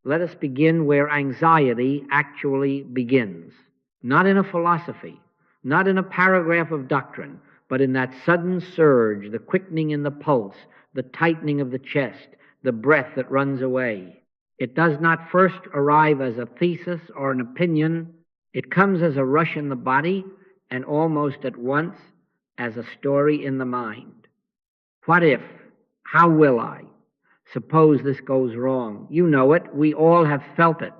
Let us begin where anxiety actually begins. Not in a philosophy, not in a paragraph of doctrine, but in that sudden surge, the quickening in the pulse, the tightening of the chest, the breath that runs away. It does not first arrive as a thesis or an opinion. It comes as a rush in the body and almost at once as a story in the mind. What if? How will I? Suppose this goes wrong. You know it. We all have felt it.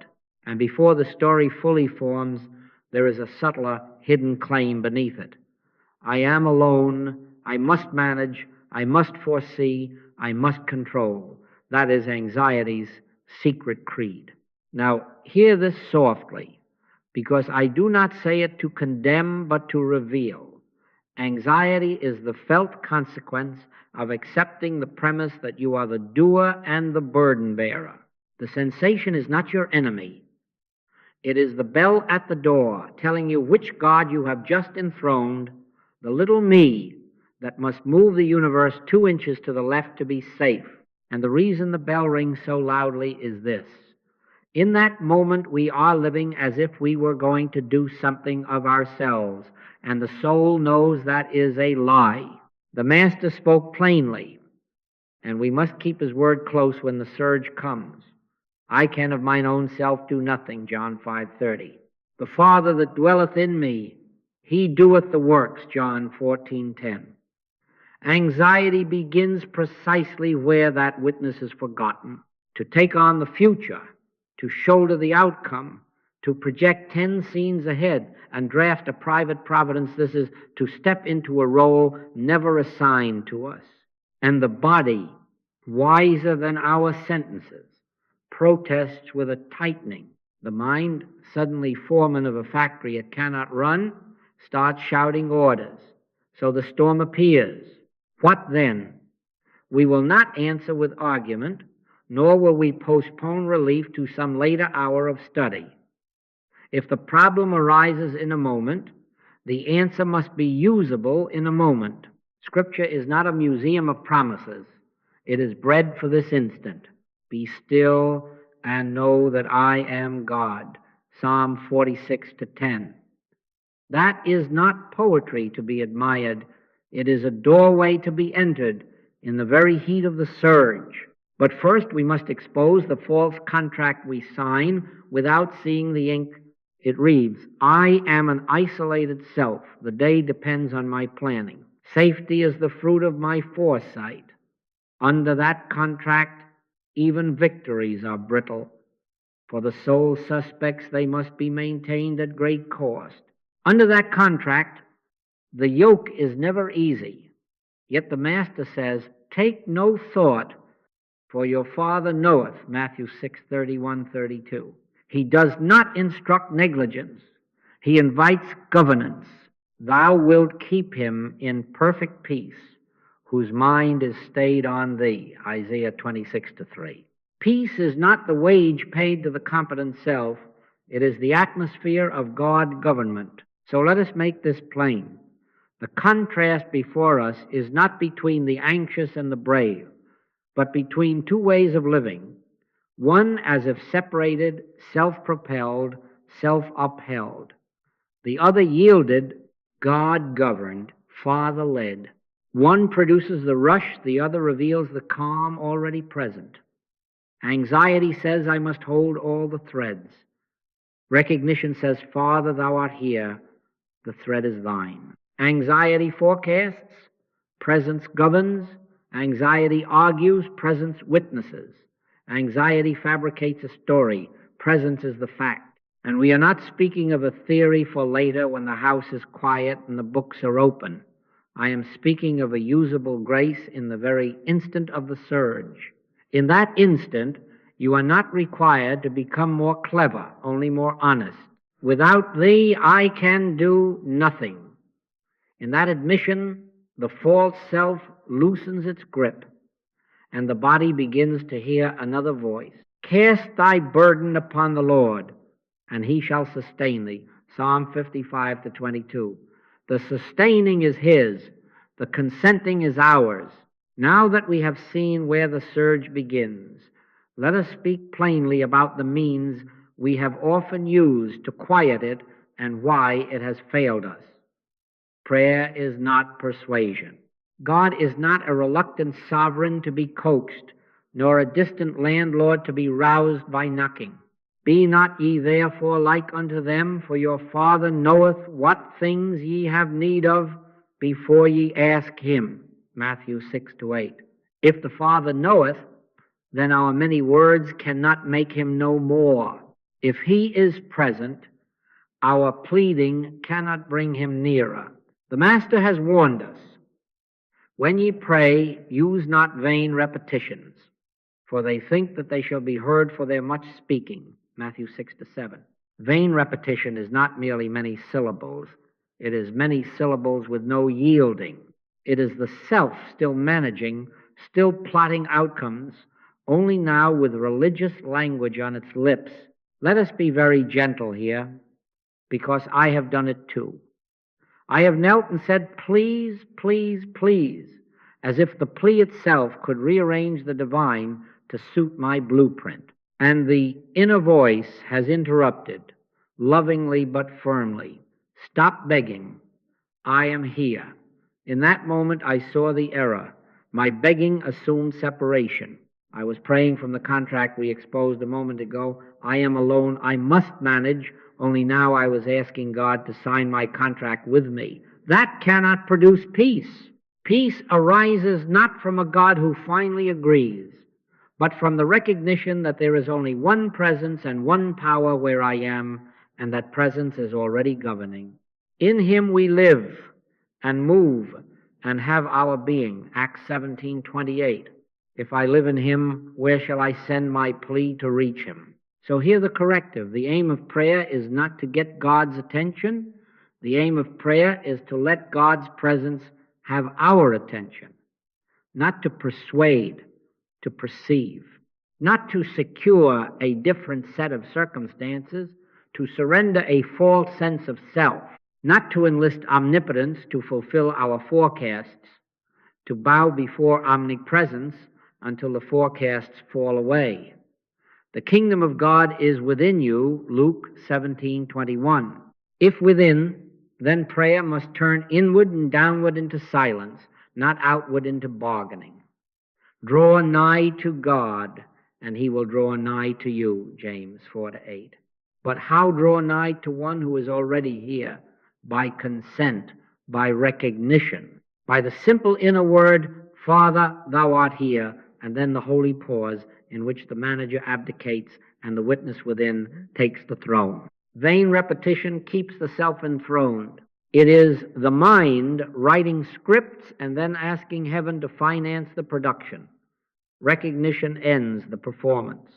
And before the story fully forms, there is a subtler hidden claim beneath it. I am alone. I must manage. I must foresee. I must control. That is anxiety's secret creed. Now, hear this softly, because I do not say it to condemn, but to reveal. Anxiety is the felt consequence of accepting the premise that you are the doer and the burden bearer. The sensation is not your enemy. It is the bell at the door telling you which God you have just enthroned, the little me that must move the universe 2 inches to the left to be safe. And the reason the bell rings so loudly is this. In that moment, we are living as if we were going to do something of ourselves, and the soul knows that is a lie. The Master spoke plainly, and we must keep his word close when the surge comes. I can of mine own self do nothing, John 5:30. The Father that dwelleth in me, he doeth the works, John 14:10. Anxiety begins precisely where that witness is forgotten. To take on the future, to shoulder the outcome, to project 10 scenes ahead and draft a private providence, this is to step into a role never assigned to us. And the body, wiser than our sentences, protests with a tightening. The mind, suddenly foreman of a factory it cannot run, starts shouting orders. So the storm appears. What then? We will not answer with argument, nor will we postpone relief to some later hour of study. If the problem arises in a moment, the answer must be usable in a moment. Scripture is not a museum of promises. It is bred for this instant. Be still and know that I am God. Psalm 46:10. That is not poetry to be admired. It is a doorway to be entered in the very heat of the surge. But first we must expose the false contract we sign without seeing the ink. It reads, I am an isolated self. The day depends on my planning. Safety is the fruit of my foresight. Under that contract, even victories are brittle. For the sole suspects, they must be maintained at great cost. Under that contract, the yoke is never easy. Yet the Master says, take no thought, for your Father knoweth, Matthew 6:31-32. He does not instruct negligence. He invites governance. Thou wilt keep him in perfect peace, whose mind is stayed on thee, Isaiah 26:3. Peace is not the wage paid to the competent self. It is the atmosphere of God government. So let us make this plain. The contrast before us is not between the anxious and the brave, but between 2 ways of living. One as if separated, self-propelled, self-upheld. The other yielded, God-governed, Father-led. One produces the rush, the other reveals the calm already present. Anxiety says, I must hold all the threads. Recognition says, Father, thou art here. The thread is thine. Anxiety forecasts, presence governs. Anxiety argues, presence witnesses. Anxiety fabricates a story, presence is the fact. And we are not speaking of a theory for later when the house is quiet and the books are open. I am speaking of a usable grace in the very instant of the surge. In that instant, you are not required to become more clever, only more honest. Without thee, I can do nothing. In that admission, the false self loosens its grip, and the body begins to hear another voice. Cast thy burden upon the Lord, and he shall sustain thee. Psalm 55-22. The sustaining is his. The consenting is ours. Now that we have seen where the surge begins, Let us speak plainly about the means we have often used to quiet it and why it has failed us. Prayer is not persuasion. God is not a reluctant sovereign to be coaxed, nor a distant landlord to be roused by knocking. Be not ye therefore like unto them, for your Father knoweth what things ye have need of before ye ask him. Matthew 6-8. If the Father knoweth, then our many words cannot make him know more. If he is present, our pleading cannot bring him nearer. The Master has warned us, when ye pray, use not vain repetitions, for they think that they shall be heard for their much speaking. Matthew 6-7. Vain repetition is not merely many syllables. It is many syllables with no yielding. It is the self still managing, still plotting outcomes, only now with religious language on its lips. Let us be very gentle here, because I have done it too. I have knelt and said, please, please, please, as if the plea itself could rearrange the divine to suit my blueprint. And the inner voice has interrupted, lovingly but firmly. Stop begging. I am here. In that moment I saw the error. My begging assumed separation. I was praying from the contract we exposed a moment ago. I am alone. I must manage. Only now I was asking God to sign my contract with me. That cannot produce peace. Peace arises not from a God who finally agrees, but from the recognition that there is only one presence and one power where I am, and that presence is already governing. In him we live and move and have our being. Acts 17:28. If I live in him, where shall I send my plea to reach him? So hear the corrective. The aim of prayer is not to get God's attention. The aim of prayer is to let God's presence have our attention, not to persuade, to perceive, not to secure a different set of circumstances, to surrender a false sense of self, not to enlist omnipotence to fulfill our forecasts, to bow before omnipresence until the forecasts fall away. The kingdom of God is within you, Luke 17:21. If within, then prayer must turn inward and downward into silence, not outward into bargaining. Draw nigh to God, and he will draw nigh to you, James 4-8. But how draw nigh to one who is already here? By consent, by recognition, by the simple inner word, Father, thou art here, and then the holy pause in which the manager abdicates and the witness within takes the throne. Vain repetition keeps the self enthroned. It is the mind writing scripts and then asking heaven to finance the production. Recognition ends the performance.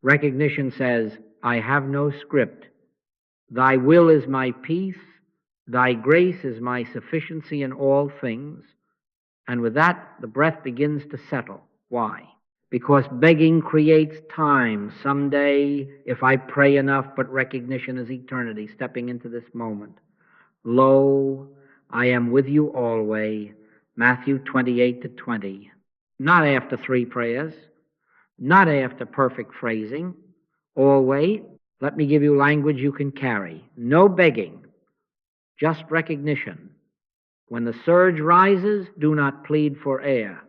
Recognition says, I have no script. Thy will is my peace. Thy grace is my sufficiency in all things. And with that, the breath begins to settle. Why? Because begging creates time. Someday, if I pray enough, but recognition is eternity, stepping into this moment. Lo, I am with you always. Matthew 28-20. Not after 3 prayers, not after perfect phrasing. Always, let me give you language you can carry. No begging, just recognition. When the surge rises, do not plead for air.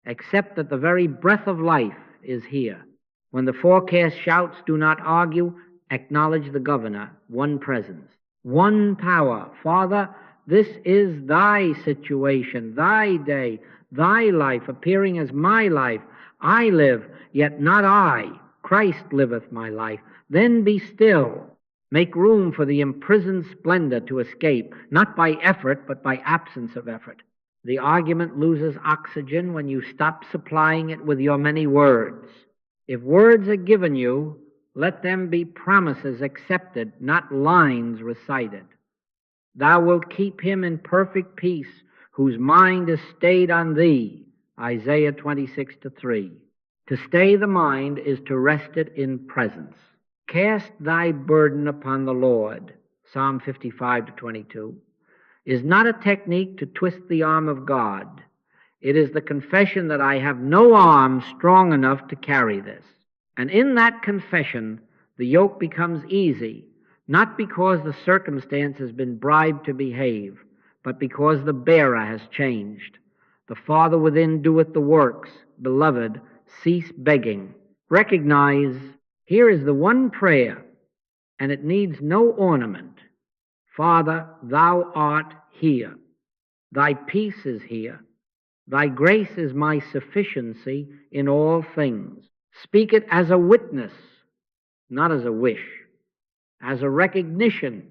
Accept that the very breath of life is here. When the forecast shouts, do not argue. Acknowledge the governor, one presence, one power. Father, this is thy situation, thy day, thy life appearing as my life. I live, yet not I. Christ liveth my life. Then be still. Make room for the imprisoned splendor to escape, not by effort, but by absence of effort. The argument loses oxygen when you stop supplying it with your many words. If words are given you, let them be promises accepted, not lines recited. Thou wilt keep him in perfect peace, whose mind is stayed on thee. Isaiah 26-3. To stay the mind is to rest it in presence. Cast thy burden upon the Lord. Psalm 55-22. Is not a technique to twist the arm of God. It is the confession that I have no arm strong enough to carry this. And in that confession, the yoke becomes easy, not because the circumstance has been bribed to behave, but because the bearer has changed. The Father within doeth the works. Beloved, cease begging. Recognize, here is the one prayer, and it needs no ornament. Father, thou art here. Thy peace is here. Thy grace is my sufficiency in all things. Speak it as a witness, not as a wish, as a recognition,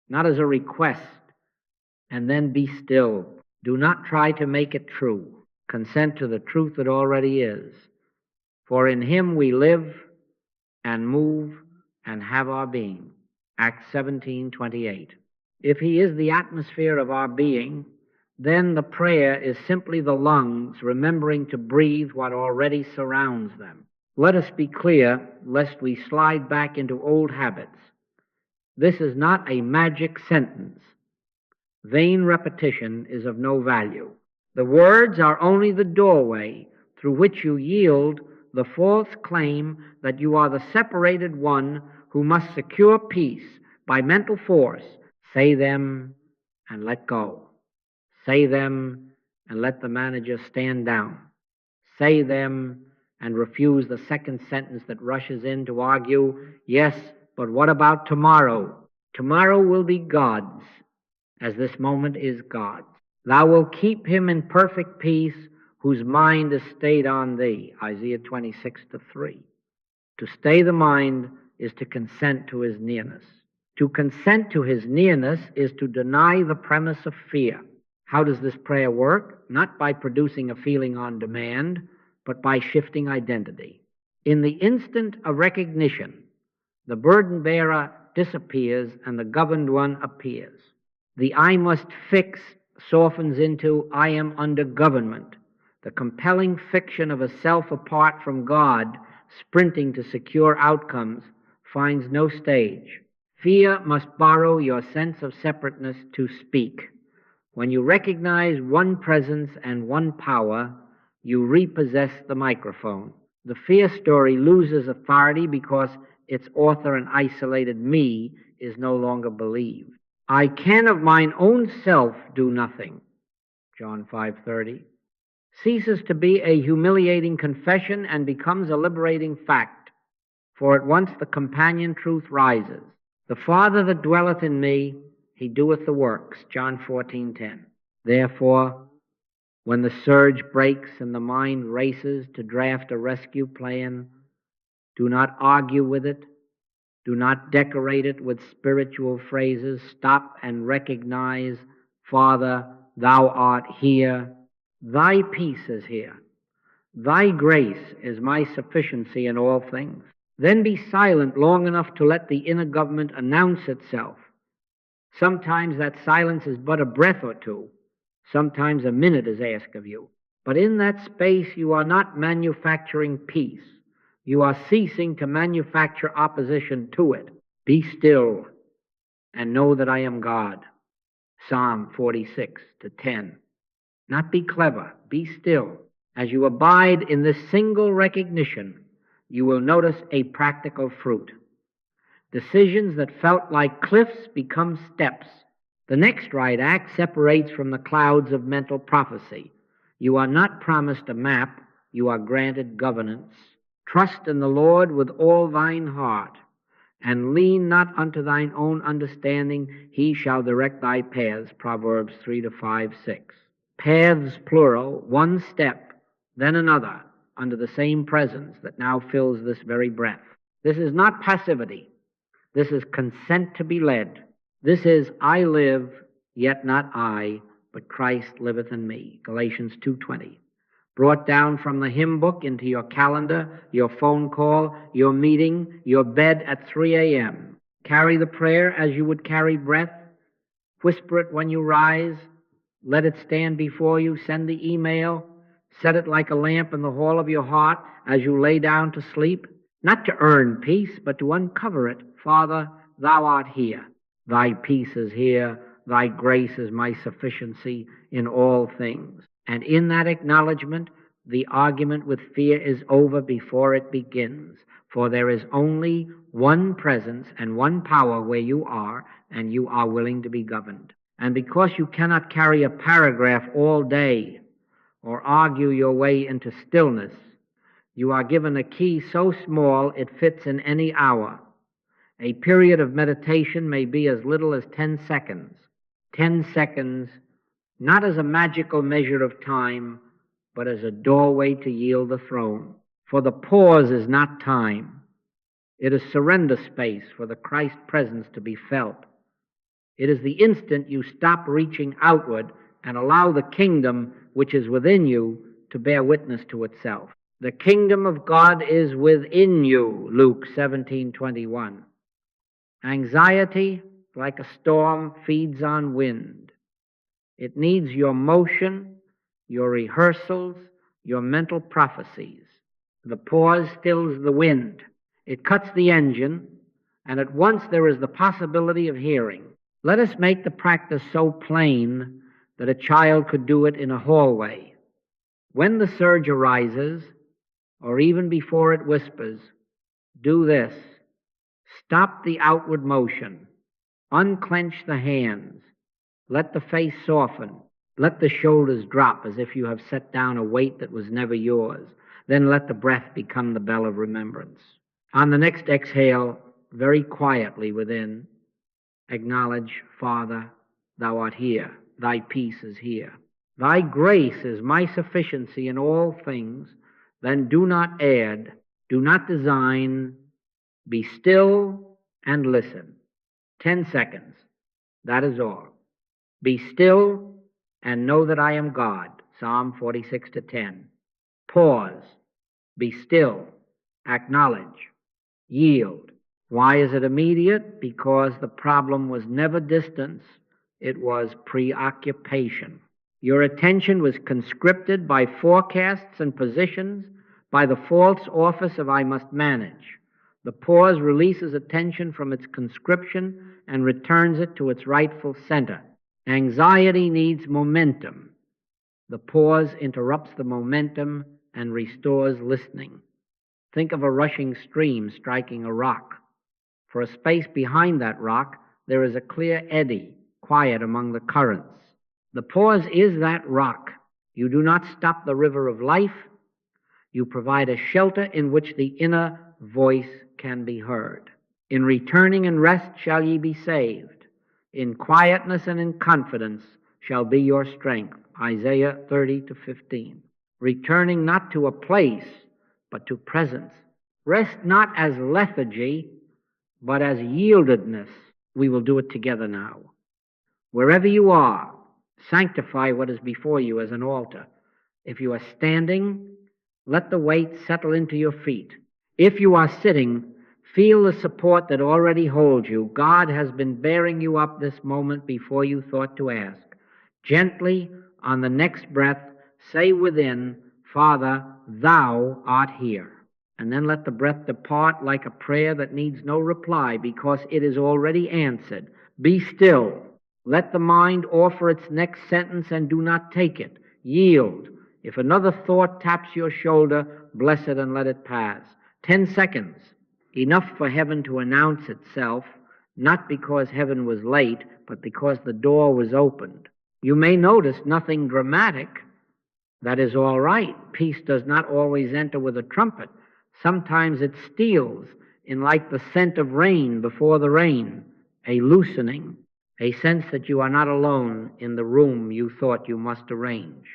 not as a request, and then be still. Do not try to make it true. Consent to the truth that already is. For in him we live and move and have our being. Acts 17:28. If he is the atmosphere of our being, then the prayer is simply the lungs remembering to breathe what already surrounds them. Let us be clear, lest we slide back into old habits. This is not a magic sentence. Vain repetition is of no value. The words are only the doorway through which you yield the false claim that you are the separated one who must secure peace by mental force. Say them and let go. Say them and let the manager stand down. Say them and refuse the second sentence that rushes in to argue, yes, but what about tomorrow? Tomorrow will be God's, as this moment is God's. Thou wilt keep him in perfect peace whose mind is stayed on thee, Isaiah 26:3. To stay the mind is to consent to his nearness. To consent to his nearness is to deny the premise of fear. How does this prayer work? Not by producing a feeling on demand, but by shifting identity. In the instant of recognition, the burden bearer disappears and the governed one appears. The I must fix softens into I am under government. The compelling fiction of a self apart from God, sprinting to secure outcomes, finds no stage. Fear must borrow your sense of separateness to speak. When you recognize one presence and one power, you repossess the microphone. The fear story loses authority because its author and isolated me is no longer believed. I can of mine own self do nothing, John 5:30, ceases to be a humiliating confession and becomes a liberating fact, for at once the companion truth rises. The Father that dwelleth in me, he doeth the works, John 14:10. Therefore, when the surge breaks and the mind races to draft a rescue plan, do not argue with it. Do not decorate it with spiritual phrases. Stop and recognize, Father, thou art here. Thy peace is here. Thy grace is my sufficiency in all things. Then be silent long enough to let the inner government announce itself. Sometimes that silence is but a breath or two. Sometimes a minute is asked of you. But in that space you are not manufacturing peace. You are ceasing to manufacture opposition to it. Be still and know that I am God. Psalm 46:10. Not be clever, be still. As you abide in this single recognition, you will notice a practical fruit. Decisions that felt like cliffs become steps. The next right act separates from the clouds of mental prophecy. You are not promised a map, you are granted governance. Trust in the Lord with all thine heart, and lean not unto thine own understanding. He shall direct thy paths, Proverbs 3-5-6. Paths, plural, one step, then another, under the same presence that now fills this very breath. This is not passivity. This is consent to be led. This is I live, yet not I, but Christ liveth in me, Galatians 2:20. Brought down from the hymn book into your calendar, your phone call, your meeting, your bed at 3 a.m. Carry the prayer as you would carry breath. Whisper it when you rise. Let it stand before you. Send the email. Set it like a lamp in the hall of your heart as you lay down to sleep. Not to earn peace, but to uncover it. Father, thou art here. Thy peace is here. Thy grace is my sufficiency in all things. And in that acknowledgement, the argument with fear is over before it begins, for there is only one presence and one power where you are, and you are willing to be governed. And because you cannot carry a paragraph all day or argue your way into stillness, you are given a key so small it fits in any hour. A period of meditation may be as little as 10 seconds. 10 seconds, not as a magical measure of time, but as a doorway to yield the throne. For the pause is not time. It is surrender space for the Christ presence to be felt. It is the instant you stop reaching outward and allow the kingdom which is within you to bear witness to itself. The kingdom of God is within you, Luke 17:21. Anxiety, like a storm, feeds on wind. It needs your motion, your rehearsals, your mental prophecies. The pause stills the wind. It cuts the engine, and at once there is the possibility of hearing. Let us make the practice so plain that a child could do it in a hallway. When the surge arises, or even before it whispers, do this. Stop the outward motion. Unclench the hands. Let the face soften. Let the shoulders drop as if you have set down a weight that was never yours. Then let the breath become the bell of remembrance. On the next exhale, very quietly within, acknowledge, Father, thou art here. Thy peace is here. Thy grace is my sufficiency in all things. Then do not add, do not design. Be still and listen. 10 seconds. That is all. Be still and know that I am God. Psalm 46:10. Pause. Be still. Acknowledge. Yield. Why is it immediate? Because the problem was never distance. It was preoccupation. Your attention was conscripted by forecasts and positions, by the false office of I must manage. The pause releases attention from its conscription and returns it to its rightful center. Anxiety needs momentum. The pause interrupts the momentum and restores listening. Think of a rushing stream striking a rock. For a space behind that rock, there is a clear eddy, quiet among the currents. The pause is that rock. You do not stop the river of life. You provide a shelter in which the inner voice can be heard. In returning and rest shall ye be saved. In quietness and in confidence shall be your strength. Isaiah 30:15. Returning not to a place, but to presence. Rest not as lethargy, but as yieldedness. We will do it together now. Wherever you are, sanctify what is before you as an altar. If you are standing, let the weight settle into your feet. If you are sitting, feel the support that already holds you. God has been bearing you up this moment before you thought to ask. Gently, on the next breath, say within, Father, thou art here. And then let the breath depart like a prayer that needs no reply because it is already answered. Be still. Let the mind offer its next sentence and do not take it. Yield. If another thought taps your shoulder, bless it and let it pass. 10 seconds. Enough for heaven to announce itself, not because heaven was late, but because the door was opened. You may notice nothing dramatic. That is all right. Peace does not always enter with a trumpet. Sometimes it steals in like the scent of rain before the rain, a loosening, a sense that you are not alone in the room you thought you must arrange.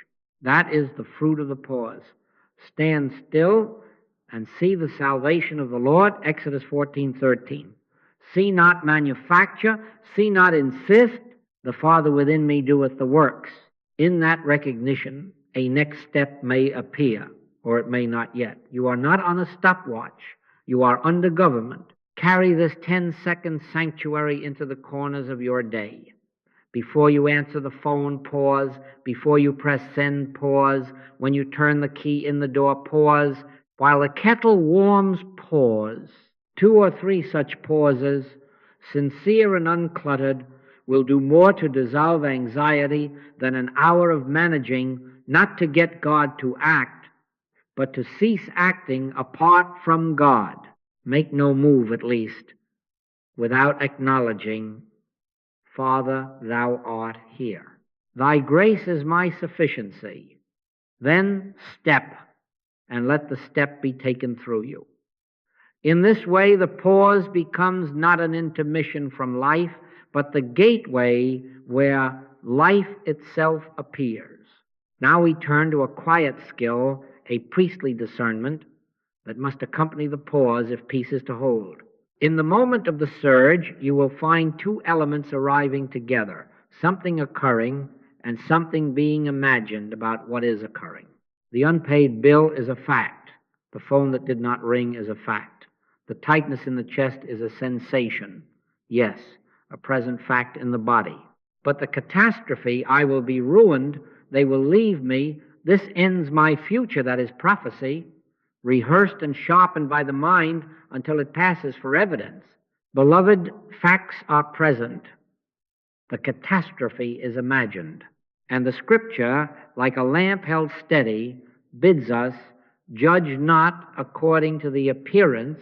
That is the fruit of the pause. Stand still and see the salvation of the Lord, Exodus 14:13. See not manufacture, see not insist, the Father within me doeth the works. In that recognition, a next step may appear, or it may not yet. You are not on a stopwatch. You are under government. Carry this 10-second sanctuary into the corners of your day. Before you answer the phone, pause. Before you press send, pause. When you turn the key in the door, pause. While the kettle warms, pause. 2 or 3 such pauses, sincere and uncluttered, will do more to dissolve anxiety than an hour of managing not to get God to act, but to cease acting apart from God. Make no move, at least, without acknowledging, Father, thou art here. Thy grace is my sufficiency. Then step, and let the step be taken through you. In this way, the pause becomes not an intermission from life, but the gateway where life itself appears. Now we turn to a quiet skill, a priestly discernment that must accompany the pause if peace is to hold. In the moment of the surge, you will find two elements arriving together, something occurring and something being imagined about what is occurring. The unpaid bill is a fact. The phone that did not ring is a fact. The tightness in the chest is a sensation. Yes, a present fact in the body. But the catastrophe, I will be ruined, they will leave me, this ends my future, that is prophecy, rehearsed and sharpened by the mind until it passes for evidence. Beloved, facts are present. The catastrophe is imagined. And the Scripture, like a lamp held steady, bids us judge not according to the appearance,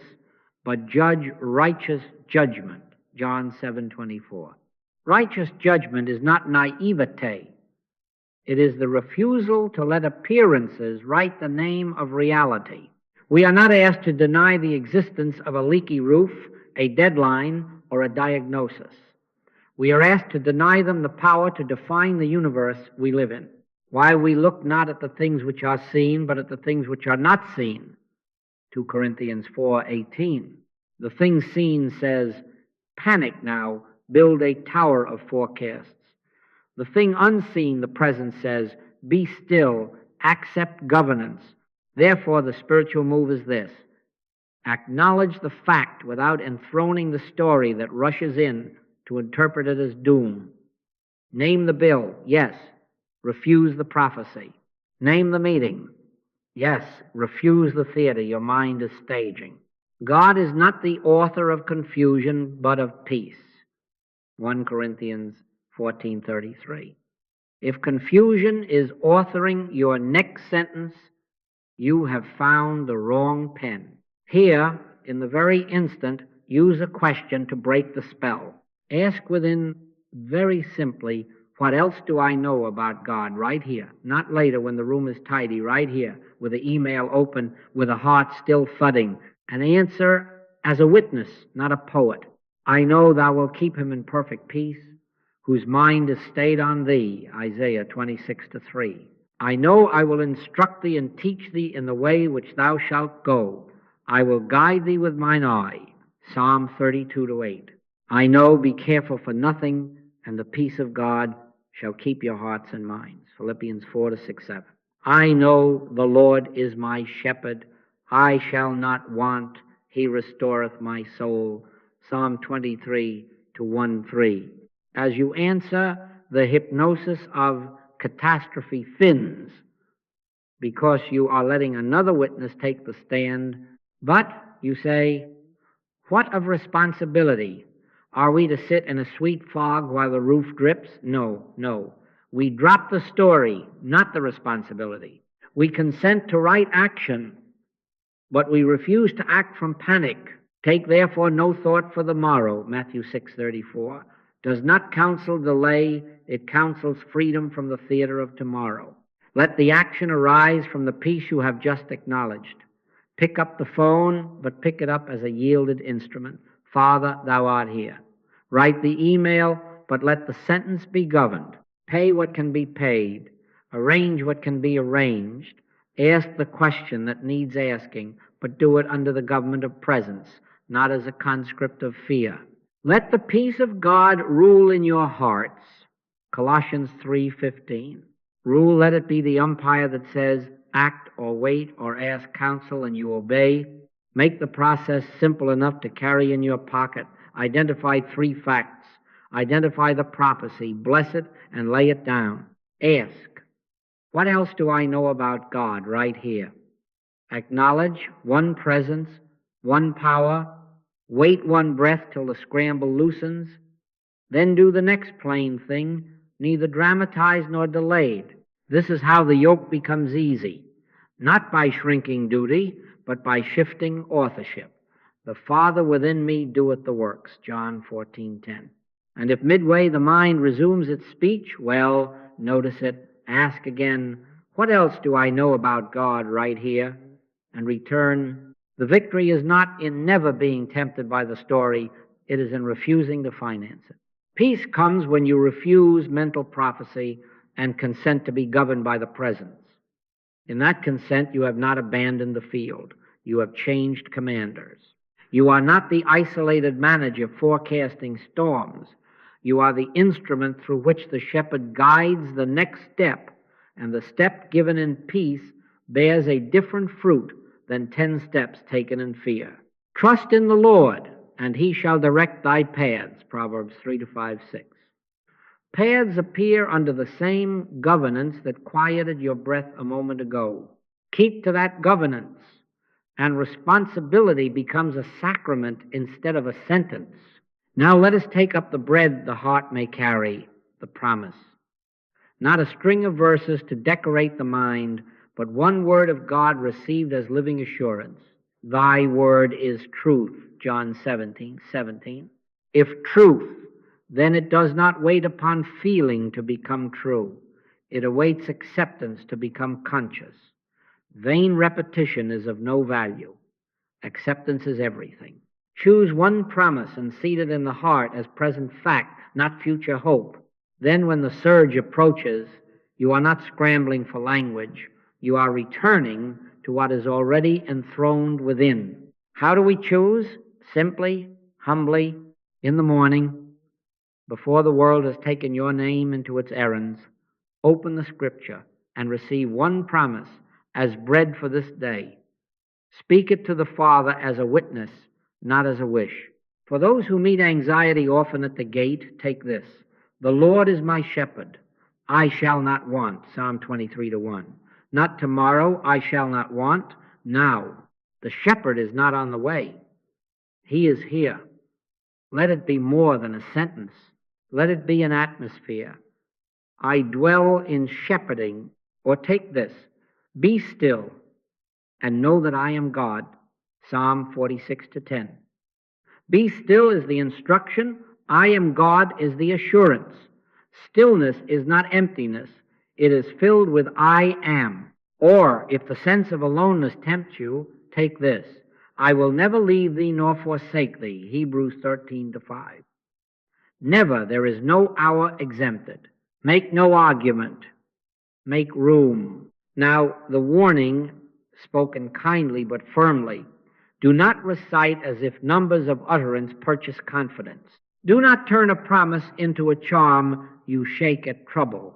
but judge righteous judgment. John 7:24. Righteous judgment is not naivete. It is the refusal to let appearances write the name of reality. We are not asked to deny the existence of a leaky roof, a deadline, or a diagnosis. We are asked to deny them the power to define the universe we live in. While we look not at the things which are seen, but at the things which are not seen. 2 Corinthians 4:18. The thing seen says, panic now, build a tower of forecasts. The thing unseen, the present says, be still, accept governance. Therefore, the spiritual move is this: acknowledge the fact without enthroning the story that rushes in to interpret it as doom. Name the bill, yes. Refuse the prophecy. Name the meeting. Yes, refuse the theater your mind is staging. God is not the author of confusion, but of peace. 1 Corinthians 14:33. If confusion is authoring your next sentence, you have found the wrong pen. Here, in the very instant, use a question to break the spell. Ask within very simply, what else do I know about God right here? Not later when the room is tidy, right here, with the email open, with a heart still thudding. An answer as a witness, not a poet. I know thou wilt keep him in perfect peace, whose mind is stayed on thee, Isaiah 26:3. I know I will instruct thee and teach thee in the way which thou shalt go. I will guide thee with mine eye, Psalm 32:8. I know, be careful for nothing, and the peace of God shall keep your hearts and minds, Philippians 4:6-7. I know the Lord is my shepherd, I shall not want, he restoreth my soul, Psalm 23:1-3. As you answer, the hypnosis of catastrophe thins, because you are letting another witness take the stand. But, you say, what of responsibility? Are we to sit in a sweet fog while the roof drips? No, no. We drop the story, not the responsibility. We consent to right action, but we refuse to act from panic. Take therefore no thought for the morrow, Matthew 6:34. Does not counsel delay, it counsels freedom from the theater of tomorrow. Let the action arise from the peace you have just acknowledged. Pick up the phone, but pick it up as a yielded instrument. Father, thou art here. Write the email, but let the sentence be governed. Pay what can be paid. Arrange what can be arranged. Ask the question that needs asking, but do it under the government of presence, not as a conscript of fear. Let the peace of God rule in your hearts, Colossians 3:15. Rule, let it be the umpire that says, act or wait or ask counsel and you obey. Make the process simple enough to carry in your pocket. Identify 3 facts. Identify the prophecy, bless it, and lay it down. Ask, what else do I know about God right here? Acknowledge one presence, one power. Wait one breath till the scramble loosens. Then do the next plain thing, neither dramatized nor delayed. This is how the yoke becomes easy. not by shrinking duty, but by shifting authorship. The Father within me doeth the works, John 14:10. And if midway the mind resumes its speech, well, notice it, ask again, what else do I know about God right here? And return. The victory is not in never being tempted by the story, it is in refusing to finance it. Peace comes when you refuse mental prophecy and consent to be governed by the presence. In that consent, you have not abandoned the field. You have changed commanders. You are not the isolated manager forecasting storms. You are the instrument through which the shepherd guides the next step, and the step given in peace bears a different fruit than 10 steps taken in fear. Trust in the Lord, and he shall direct thy paths, Proverbs 3-5-6. Paths appear under the same governance that quieted your breath a moment ago. Keep to that governance, and responsibility becomes a sacrament instead of a sentence. Now let us take up the bread the heart may carry, the promise. Not a string of verses to decorate the mind, but one word of God received as living assurance. Thy word is truth, John 17:17. If truth, then it does not wait upon feeling to become true. It awaits acceptance to become conscious. Vain repetition is of no value. Acceptance is everything. Choose one promise and seat it in the heart as present fact, not future hope. Then when the surge approaches, you are not scrambling for language. You are returning to what is already enthroned within. How do we choose? Simply, humbly, in the morning, before the world has taken your name into its errands, open the Scripture and receive one promise as bread for this day. Speak it to the Father as a witness, not as a wish. For those who meet anxiety often at the gate, take this. The Lord is my shepherd. I shall not want, Psalm 23:1. Not tomorrow, I shall not want. Now, the shepherd is not on the way. He is here. Let it be more than a sentence. Let it be an atmosphere. I dwell in shepherding, or take this, be still and know that I am God, Psalm 46:10. Be still is the instruction. I am God is the assurance. Stillness is not emptiness. It is filled with I am. Or, if the sense of aloneness tempts you, take this. I will never leave thee nor forsake thee, Hebrews 13:5. Never, there is no hour exempted. Make no argument. Make room. Now, the warning, spoken kindly but firmly, do not recite as if numbers of utterance purchase confidence. Do not turn a promise into a charm you shake at trouble.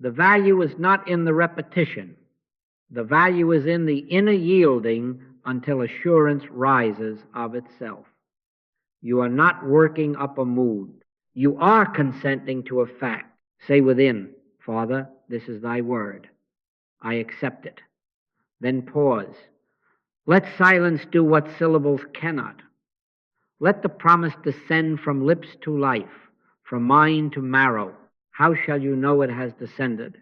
The value is not in the repetition. The value is in the inner yielding until assurance rises of itself. You are not working up a mood. You are consenting to a fact. Say within, Father, this is thy word. I accept it. Then pause. Let silence do what syllables cannot. Let the promise descend from lips to life, from mind to marrow. How shall you know it has descended?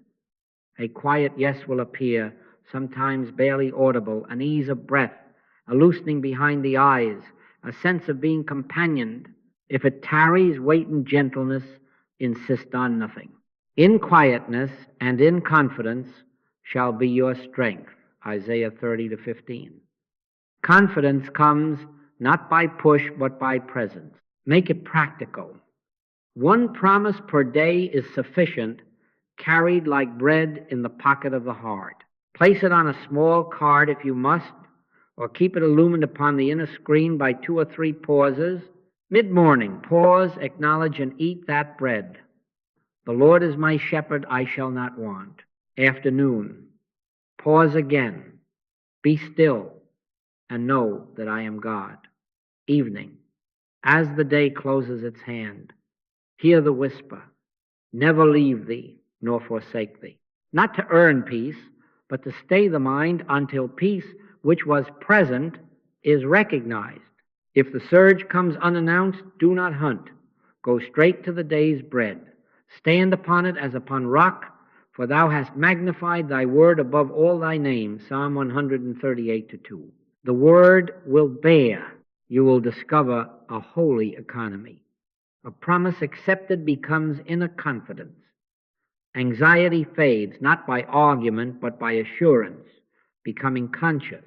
A quiet yes will appear, sometimes barely audible, an ease of breath, a loosening behind the eyes, a sense of being companioned. If it tarries, wait in gentleness, insist on nothing. In quietness and in confidence shall be your strength, Isaiah 30-15. Confidence comes not by push but by presence. Make it practical. One promise per day is sufficient, carried like bread in the pocket of the heart. Place it on a small card if you must, or keep it illumined upon the inner screen by 2 or 3 pauses. Mid-morning, pause, acknowledge, and eat that bread. The Lord is my shepherd, I shall not want. Afternoon, pause again. Be still and know that I am God. Evening, as the day closes its hand, hear the whisper, never leave thee nor forsake thee. Not to earn peace, but to stay the mind until peace, which was present, is recognized. If the surge comes unannounced, do not hunt. Go straight to the day's bread. Stand upon it as upon rock, For thou hast magnified thy word above all thy name. Psalm 138:2. The word will bear. You will discover a holy economy. A promise accepted becomes inner confidence. Anxiety fades, not by argument, but by assurance, becoming conscious.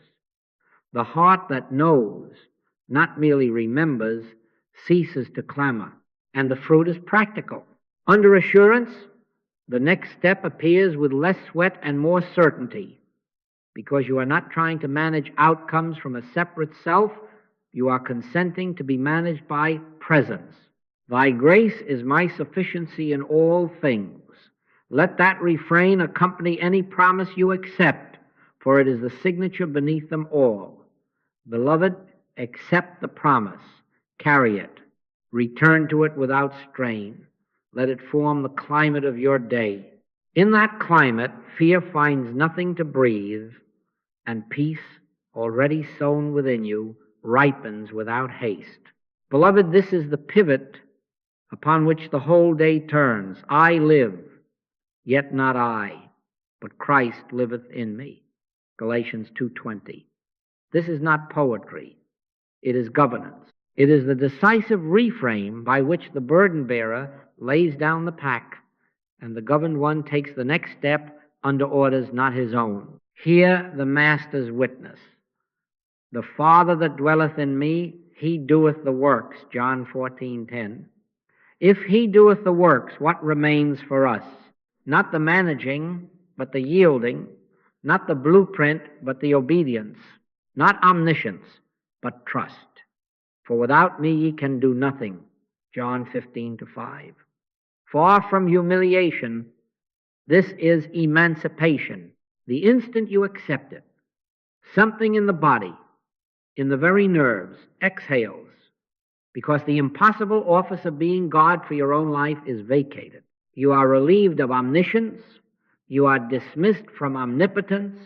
The heart that knows, not merely remembers, ceases to clamor, and the fruit is practical. Under assurance, the next step appears with less sweat and more certainty, because you are not trying to manage outcomes from a separate self. You are consenting to be managed by presence. Thy grace is my sufficiency in all things. Let that refrain accompany any promise you accept, for it is the signature beneath them all. Beloved, accept the promise, carry it, return to it without strain. Let it form the climate of your day. In that climate, fear finds nothing to breathe, and peace, already sown within you, ripens without haste. Beloved, this is the pivot upon which the whole day turns. I live, yet not I, but Christ liveth in me. Galatians 2:20. This is not poetry. It is governance. It is the decisive reframe by which the burden bearer lays down the pack, and the governed one takes the next step under orders not his own. Hear the Master's witness. The Father that dwelleth in me, he doeth the works. John 14:10. If he doeth the works, what remains for us? Not the managing, but the yielding. Not the blueprint, but the obedience. Not omniscience, but trust. For without me ye can do nothing. John 15:5. Far from humiliation, this is emancipation. The instant you accept it, something in the body, in the very nerves, exhales, because the impossible office of being God for your own life is vacated. You are relieved of omniscience. You are dismissed from omnipotence.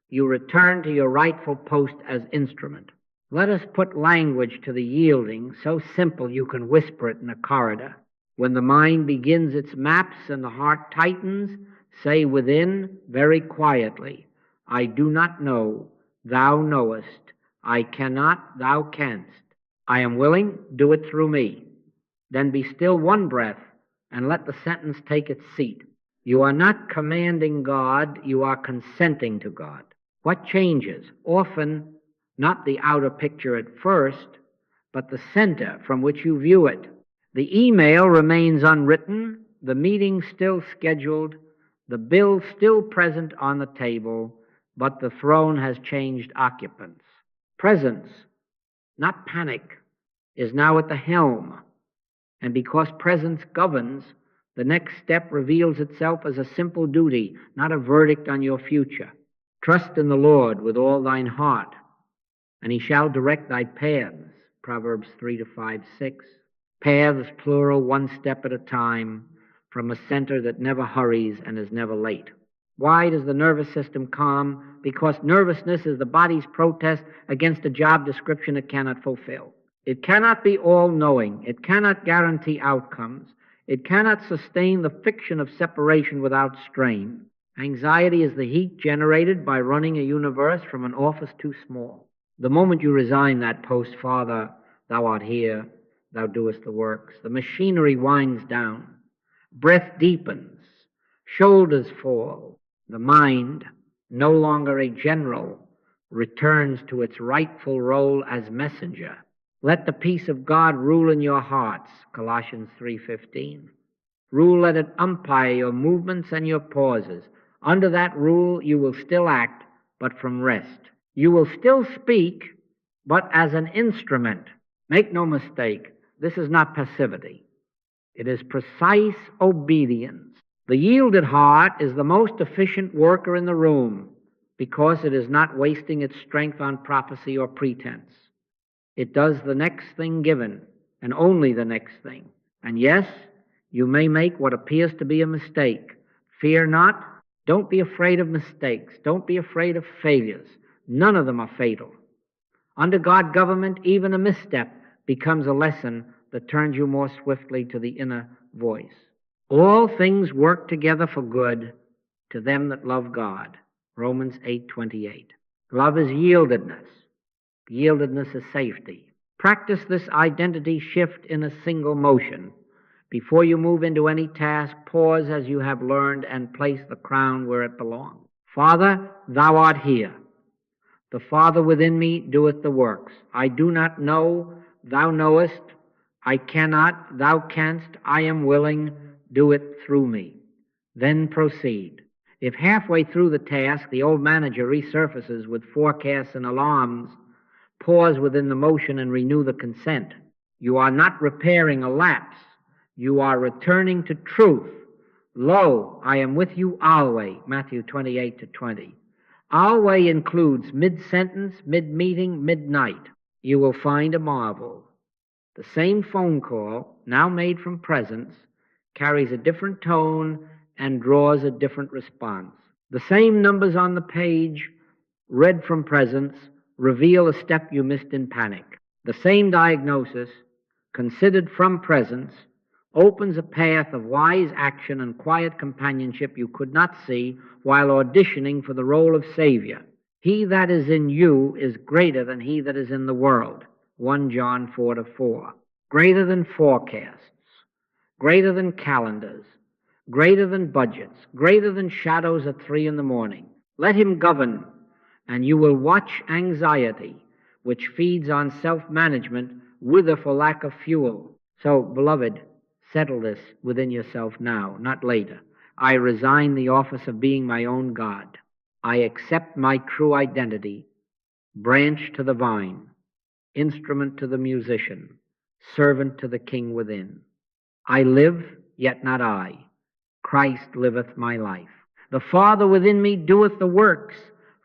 You return to your rightful post as instrument. Let us put language to the yielding so simple you can whisper it in a corridor. When the mind begins its maps and the heart tightens, say within very quietly, I do not know, thou knowest. I cannot, thou canst. I am willing, do it through me. Then be still one breath and let the sentence take its seat. You are not commanding God, you are consenting to God. What changes? Often not the outer picture at first, but the center from which you view it. The email remains unwritten, the meeting still scheduled, the bill still present on the table, but the throne has changed occupants. Presence, not panic, is now at the helm. And because presence governs, the next step reveals itself as a simple duty, not a verdict on your future. Trust in the Lord with all thine heart, and he shall direct thy paths. Proverbs 3:5-6. Paths, plural, one step at a time, from a center that never hurries and is never late. Why does the nervous system calm? Because nervousness is the body's protest against a job description it cannot fulfill. It cannot be all-knowing. It cannot guarantee outcomes. It cannot sustain the fiction of separation without strain. Anxiety is the heat generated by running a universe from an office too small. The moment you resign that post, Father, thou art here, thou doest the works, the machinery winds down, breath deepens, shoulders fall, the mind, no longer a general, returns to its rightful role as messenger. Let the peace of God rule in your hearts, Colossians 3:15. Rule, let it umpire your movements and your pauses. Under that rule, you will still act, but from rest. You will still speak, but as an instrument. Make no mistake, this is not passivity. It is precise obedience. The yielded heart is the most efficient worker in the room because it is not wasting its strength on prophecy or pretense. It does the next thing given, and only the next thing. And yes, you may make what appears to be a mistake. Fear not. Don't be afraid of mistakes. Don't be afraid of failures. None of them are fatal. Under God government, even a misstep becomes a lesson that turns you more swiftly to the inner voice. All things work together for good to them that love God. Romans 8:28. Love is yieldedness. Yieldedness is safety. Practice this identity shift in a single motion. Before you move into any task, pause as you have learned and place the crown where it belongs. Father, thou art here. The Father within me doeth the works. I do not know, thou knowest. I cannot, thou canst. I am willing, do it through me. Then proceed. If halfway through the task the old manager resurfaces with forecasts and alarms, pause within the motion and renew the consent. You are not repairing a lapse. You are returning to truth. Lo, I am with you always, Matthew 28:20. Always includes mid-sentence, mid-meeting, midnight. You will find a marvel. The same phone call, now made from presence, carries a different tone and draws a different response. The same numbers on the page, read from presence, reveal a step you missed in panic. The same diagnosis, considered from presence, opens a path of wise action and quiet companionship you could not see while auditioning for the role of Savior. He that is in you is greater than he that is in the world. 1 John 4:4. Greater than forecasts, greater than calendars, greater than budgets, greater than shadows at 3 a.m. Let him govern, and you will watch anxiety, which feeds on self-management, wither for lack of fuel. So, beloved, settle this within yourself now, not later. I resign the office of being my own God. I accept my true identity, branch to the vine, instrument to the musician, servant to the King within. I live, yet not I. Christ liveth my life. The Father within me doeth the works.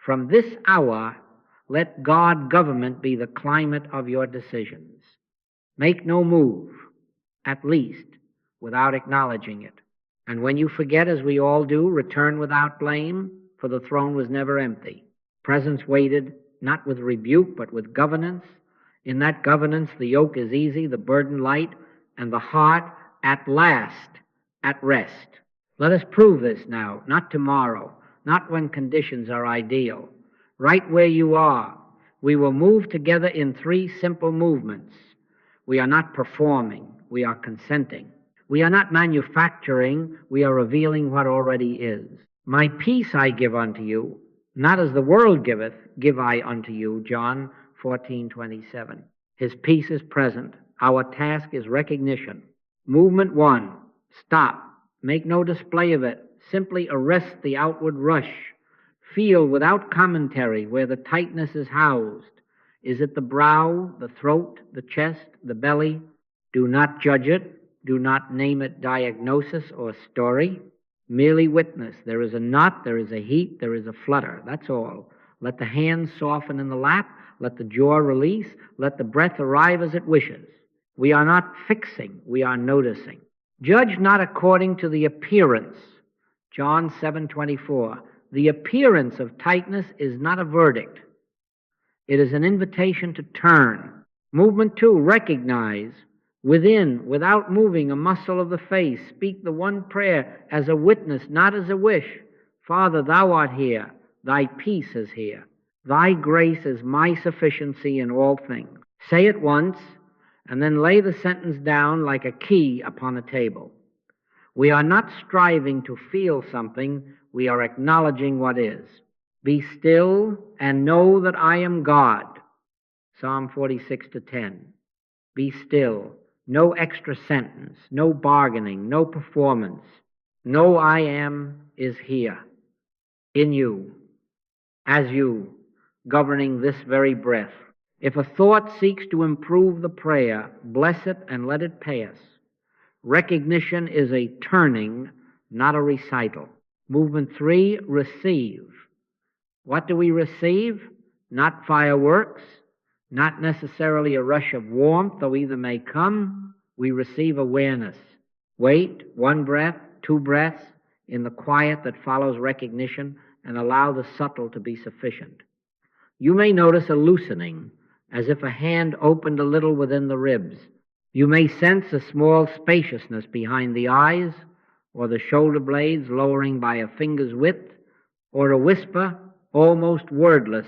From this hour, let God government be the climate of your decisions. Make no move, at least, without acknowledging it. And when you forget, as we all do, return without blame, for the throne was never empty. Presence waited, not with rebuke, but with governance. In that governance, the yoke is easy, the burden light, and the heart, at last, at rest. Let us prove this now, not tomorrow, not when conditions are ideal. Right where you are, we will move together in 3 simple movements. We are not performing, we are consenting. We are not manufacturing, we are revealing what already is. My peace I give unto you, not as the world giveth, give I unto you, John 14:27. His peace is present. Our task is recognition. Movement 1, stop. Make no display of it. Simply arrest the outward rush. Feel without commentary where the tightness is housed. Is it the brow, the throat, the chest, the belly? Do not judge it. Do not name it diagnosis or story. Merely witness. There is a knot, there is a heat, there is a flutter. That's all. Let the hands soften in the lap. Let the jaw release. Let the breath arrive as it wishes. We are not fixing. We are noticing. Judge not according to the appearance. John 7:24. The appearance of tightness is not a verdict. It is an invitation to turn. Movement 2, recognize. Within, without moving a muscle of the face, speak the one prayer as a witness, not as a wish. Father, thou art here. Thy peace is here. Thy grace is my sufficiency in all things. Say it once, and then lay the sentence down like a key upon a table. We are not striving to feel something, we are acknowledging what is. Be still and know that I am God. Psalm 46:10. Be still. No extra sentence, no bargaining, no performance. No I am is here, in you, as you, governing this very breath. If a thought seeks to improve the prayer, bless it and let it pass. Recognition is a turning, not a recital. Movement 3, receive. What do we receive? Not fireworks, not necessarily a rush of warmth, though either may come. We receive awareness. Wait, 1 breath, 2 breaths, in the quiet that follows recognition, and allow the subtle to be sufficient. You may notice a loosening, as if a hand opened a little within the ribs. You may sense a small spaciousness behind the eyes, or the shoulder blades lowering by a finger's width, or a whisper, almost wordless,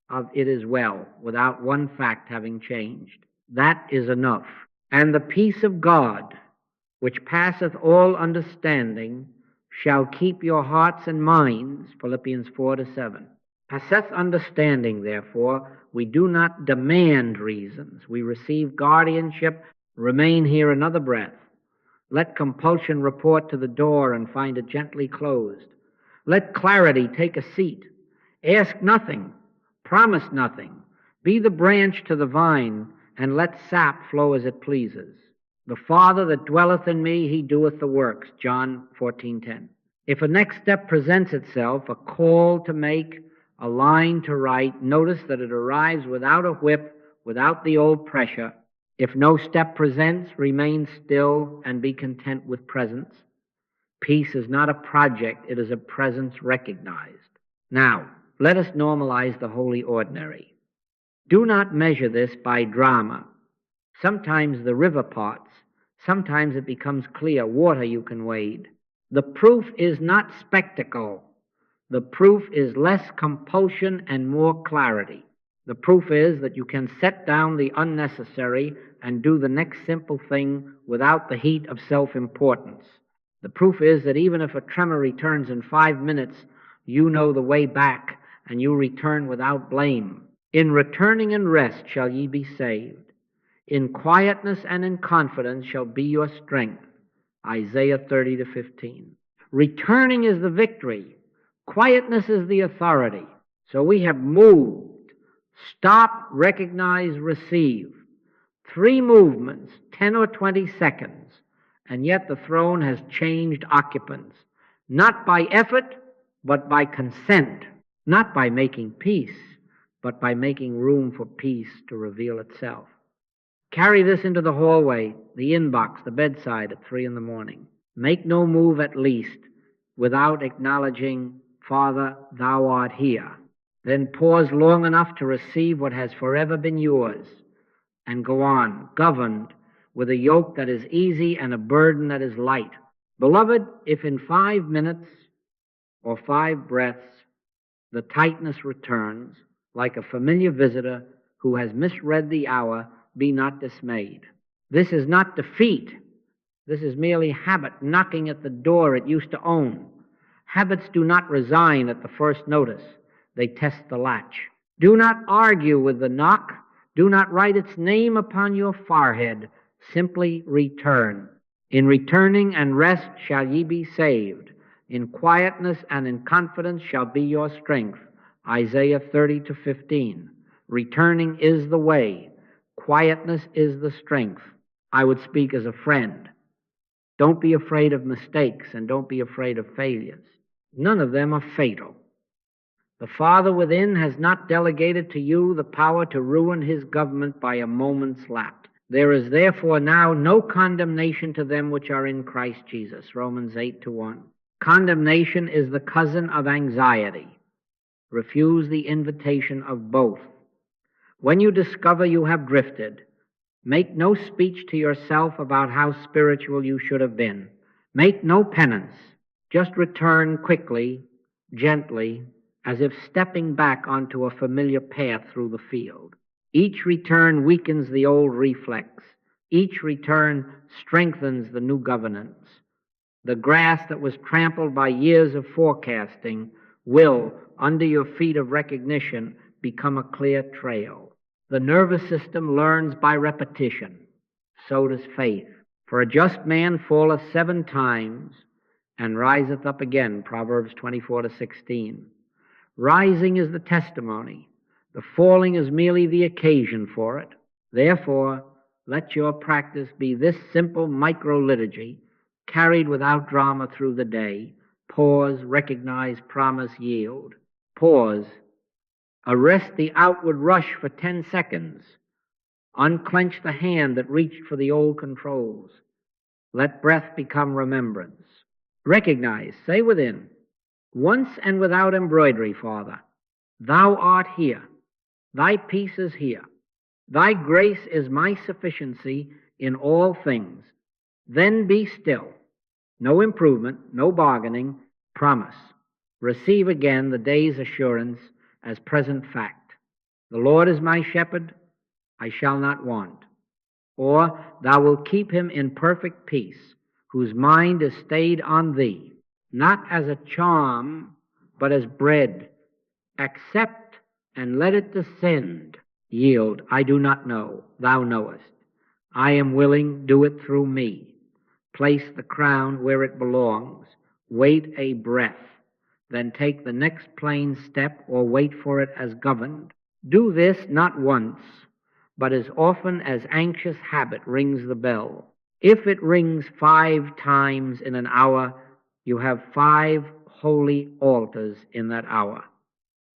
of "it is well," without one fact having changed. That is enough. And the peace of God, which passeth all understanding, shall keep your hearts and minds, Philippians 4:7. Passeth understanding, therefore, we do not demand reasons. We receive guardianship, remain here another breath. Let compulsion report to the door and find it gently closed. Let clarity take a seat. Ask nothing, promise nothing. Be the branch to the vine, and let sap flow as it pleases. The Father that dwelleth in me, he doeth the works, John 14:10. If a next step presents itself, a call to make, a line to write, notice that it arrives without a whip, without the old pressure. If no step presents, remain still and be content with presence. Peace is not a project, it is a presence recognized. Now, let us normalize the holy ordinary. Do not measure this by drama. Sometimes the river parts, sometimes it becomes clear water you can wade. The proof is not spectacle. The proof is less compulsion and more clarity. The proof is that you can set down the unnecessary and do the next simple thing without the heat of self-importance. The proof is that even if a tremor returns in 5 minutes, you know the way back, and you return without blame. In returning and rest shall ye be saved. In quietness and in confidence shall be your strength. Isaiah 30:15. Returning is the victory. Quietness is the authority. So we have moved. Stop, recognize, receive. 3 movements, 10 or 20 seconds, and yet the throne has changed occupants. Not by effort, but by consent. Not by making peace, but by making room for peace to reveal itself. Carry this into the hallway, the inbox, the bedside at 3 a.m. Make no move at least without acknowledging, Father, thou art here. Then pause long enough to receive what has forever been yours and go on, governed with a yoke that is easy and a burden that is light. Beloved, if in 5 minutes or 5 breaths the tightness returns, like a familiar visitor who has misread the hour, be not dismayed. This is not defeat. This is merely habit knocking at the door it used to own. Habits do not resign at the first notice. They test the latch. Do not argue with the knock. Do not write its name upon your forehead. Simply return. In returning and rest shall ye be saved. In quietness and in confidence shall be your strength. Isaiah 30:15. Returning is the way. Quietness is the strength. I would speak as a friend. Don't be afraid of mistakes and don't be afraid of failures. None of them are fatal. The Father within has not delegated to you the power to ruin his government by a moment's lapse. There is therefore now no condemnation to them which are in Christ Jesus. Romans 8:1. Condemnation is the cousin of anxiety. Refuse the invitation of both. When you discover you have drifted, make no speech to yourself about how spiritual you should have been. Make no penance. Just return quickly, gently, as if stepping back onto a familiar path through the field. Each return weakens the old reflex. Each return strengthens the new governance. The grass that was trampled by years of forecasting will, under your feet of recognition, become a clear trail. The nervous system learns by repetition. So does faith. For a just man falleth 7 times and riseth up again, Proverbs 24:16. Rising is the testimony. The falling is merely the occasion for it. Therefore, let your practice be this simple micro-liturgy, carried without drama through the day. Pause, recognize, promise, yield. Pause. Arrest the outward rush for 10 seconds. Unclench the hand that reached for the old controls. Let breath become remembrance. Recognize, say within, once and without embroidery, Father, thou art here. Thy peace is here. Thy grace is my sufficiency in all things. Then be still. No improvement, no bargaining, promise. Receive again the day's assurance as present fact. The Lord is my shepherd, I shall not want. Or, thou wilt keep him in perfect peace, whose mind is stayed on thee, not as a charm, but as bread. Accept and let it descend. Yield, I do not know, thou knowest. I am willing, do it through me. Place the crown where it belongs. Wait a breath. Then take the next plain step or wait for it as governed. Do this not once, but as often as anxious habit rings the bell. If it rings 5 times in an hour, you have 5 holy altars in that hour.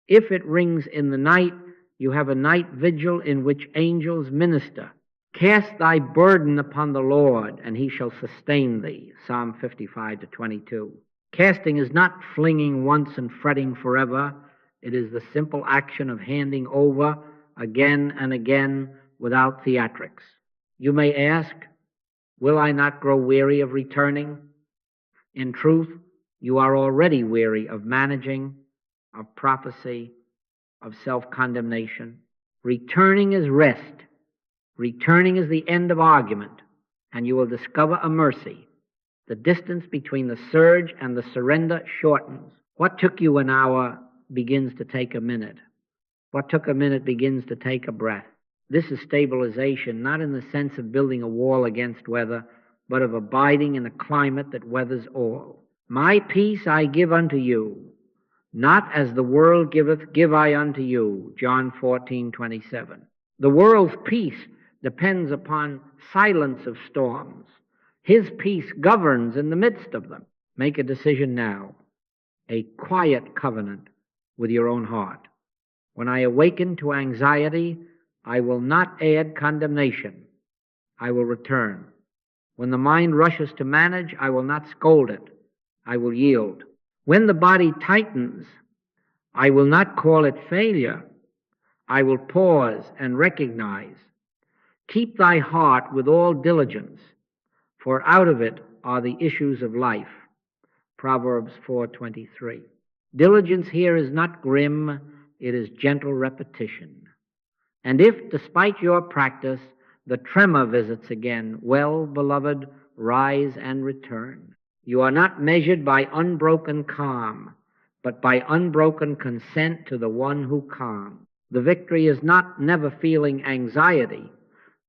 If it rings in the night, you have a night vigil in which angels minister. Cast thy burden upon the Lord, and he shall sustain thee. Psalm 55-22. Casting is not flinging once and fretting forever. It is the simple action of handing over again and again without theatrics. You may ask, will I not grow weary of returning? In truth, you are already weary of managing, of prophecy, of self-condemnation. Returning is rest. Returning is the end of argument, and you will discover a mercy. The distance between the surge and the surrender shortens. What took you an hour begins to take a minute. What took a minute begins to take a breath. This is stabilization, not in the sense of building a wall against weather, but of abiding in a climate that weathers all. My peace I give unto you, not as the world giveth, give I unto you. John 14:27. The world's peace depends upon silence of storms. His peace governs in the midst of them. Make a decision now, a quiet covenant with your own heart. When I awaken to anxiety, I will not add condemnation. I will return. When the mind rushes to manage, I will not scold it. I will yield. When the body tightens, I will not call it failure. I will pause and recognize. Keep thy heart with all diligence, for out of it are the issues of life. Proverbs 4:23. Diligence here is not grim, it is gentle repetition. And if, despite your practice, the tremor visits again, well, beloved, rise and return. You are not measured by unbroken calm, but by unbroken consent to the one who calms. The victory is not never feeling anxiety.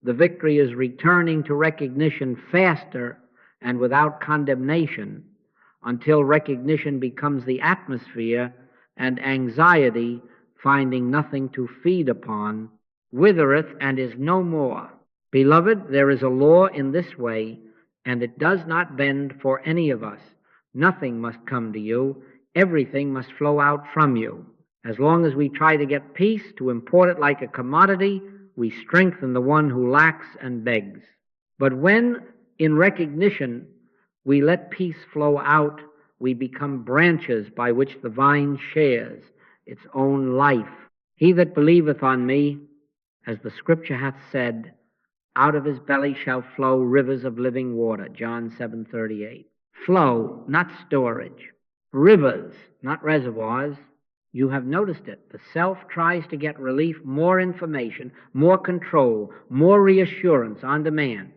The victory is returning to recognition faster and without condemnation until recognition becomes the atmosphere and anxiety, finding nothing to feed upon, withereth and is no more. Beloved, there is a law in this way, and it does not bend for any of us. Nothing must come to you. Everything must flow out from you. As long as we try to get peace, to import it like a commodity, we strengthen the one who lacks and begs. But when, in recognition, we let peace flow out, we become branches by which the vine shares its own life. He that believeth on me, as the scripture hath said, out of his belly shall flow rivers of living water. John 7:38. Flow, not storage. Rivers, not reservoirs. You have noticed it. The self tries to get relief, more information, more control, more reassurance on demand.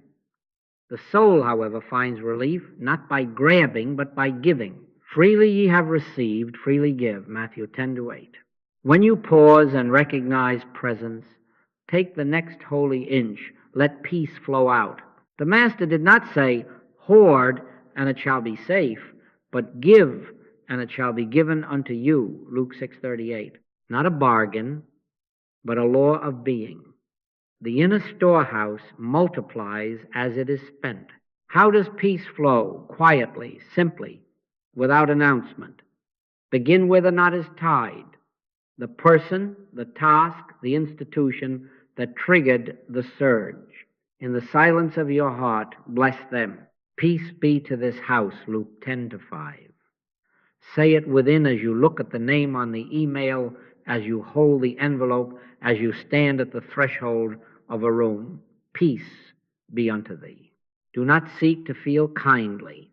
The soul, however, finds relief not by grabbing, but by giving. Freely ye have received, freely give. Matthew 10:8. When you pause and recognize presence, take the next holy inch. Let peace flow out. The Master did not say, hoard and it shall be safe, but give and it shall be given unto you. Luke 6:38. Not a bargain, but a law of being. The inner storehouse multiplies as it is spent. How does peace flow? Quietly, simply, without announcement. Begin where the knot is tied. The person, the task, the institution that triggered the surge. In the silence of your heart, bless them. Peace be to this house, Luke 10:5. Say it within as you look at the name on the email, as you hold the envelope, as you stand at the threshold of a room. Peace be unto thee. Do not seek to feel kindly.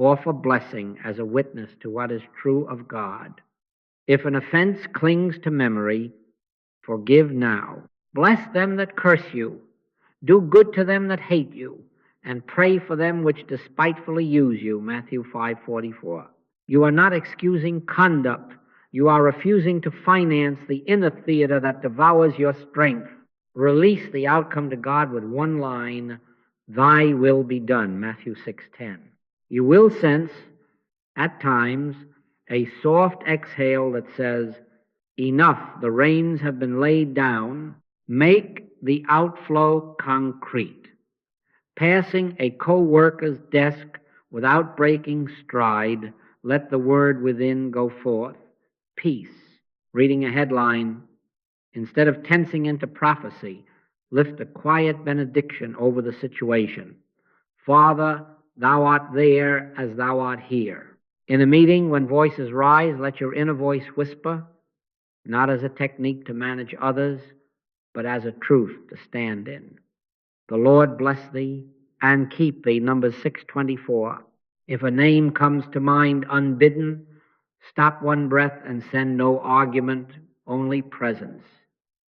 Offer blessing as a witness to what is true of God. If an offense clings to memory, forgive now. Bless them that curse you. Do good to them that hate you, and pray for them which despitefully use you. Matthew 5:44. You are not excusing conduct. You are refusing to finance the inner theater that devours your strength. Release the outcome to God with one line, "Thy will be done," Matthew 6:10. You will sense, at times, a soft exhale that says, "Enough, the reins have been laid down. Make the outflow concrete." Passing a co-worker's desk without breaking stride, let the word within go forth. Peace. Reading a headline, instead of tensing into prophecy, lift a quiet benediction over the situation. Father, thou art there as thou art here. In a meeting, when voices rise, let your inner voice whisper, not as a technique to manage others, but as a truth to stand in. The Lord bless thee and keep thee, Numbers 6:24. If a name comes to mind unbidden, stop one breath and send no argument, only presence.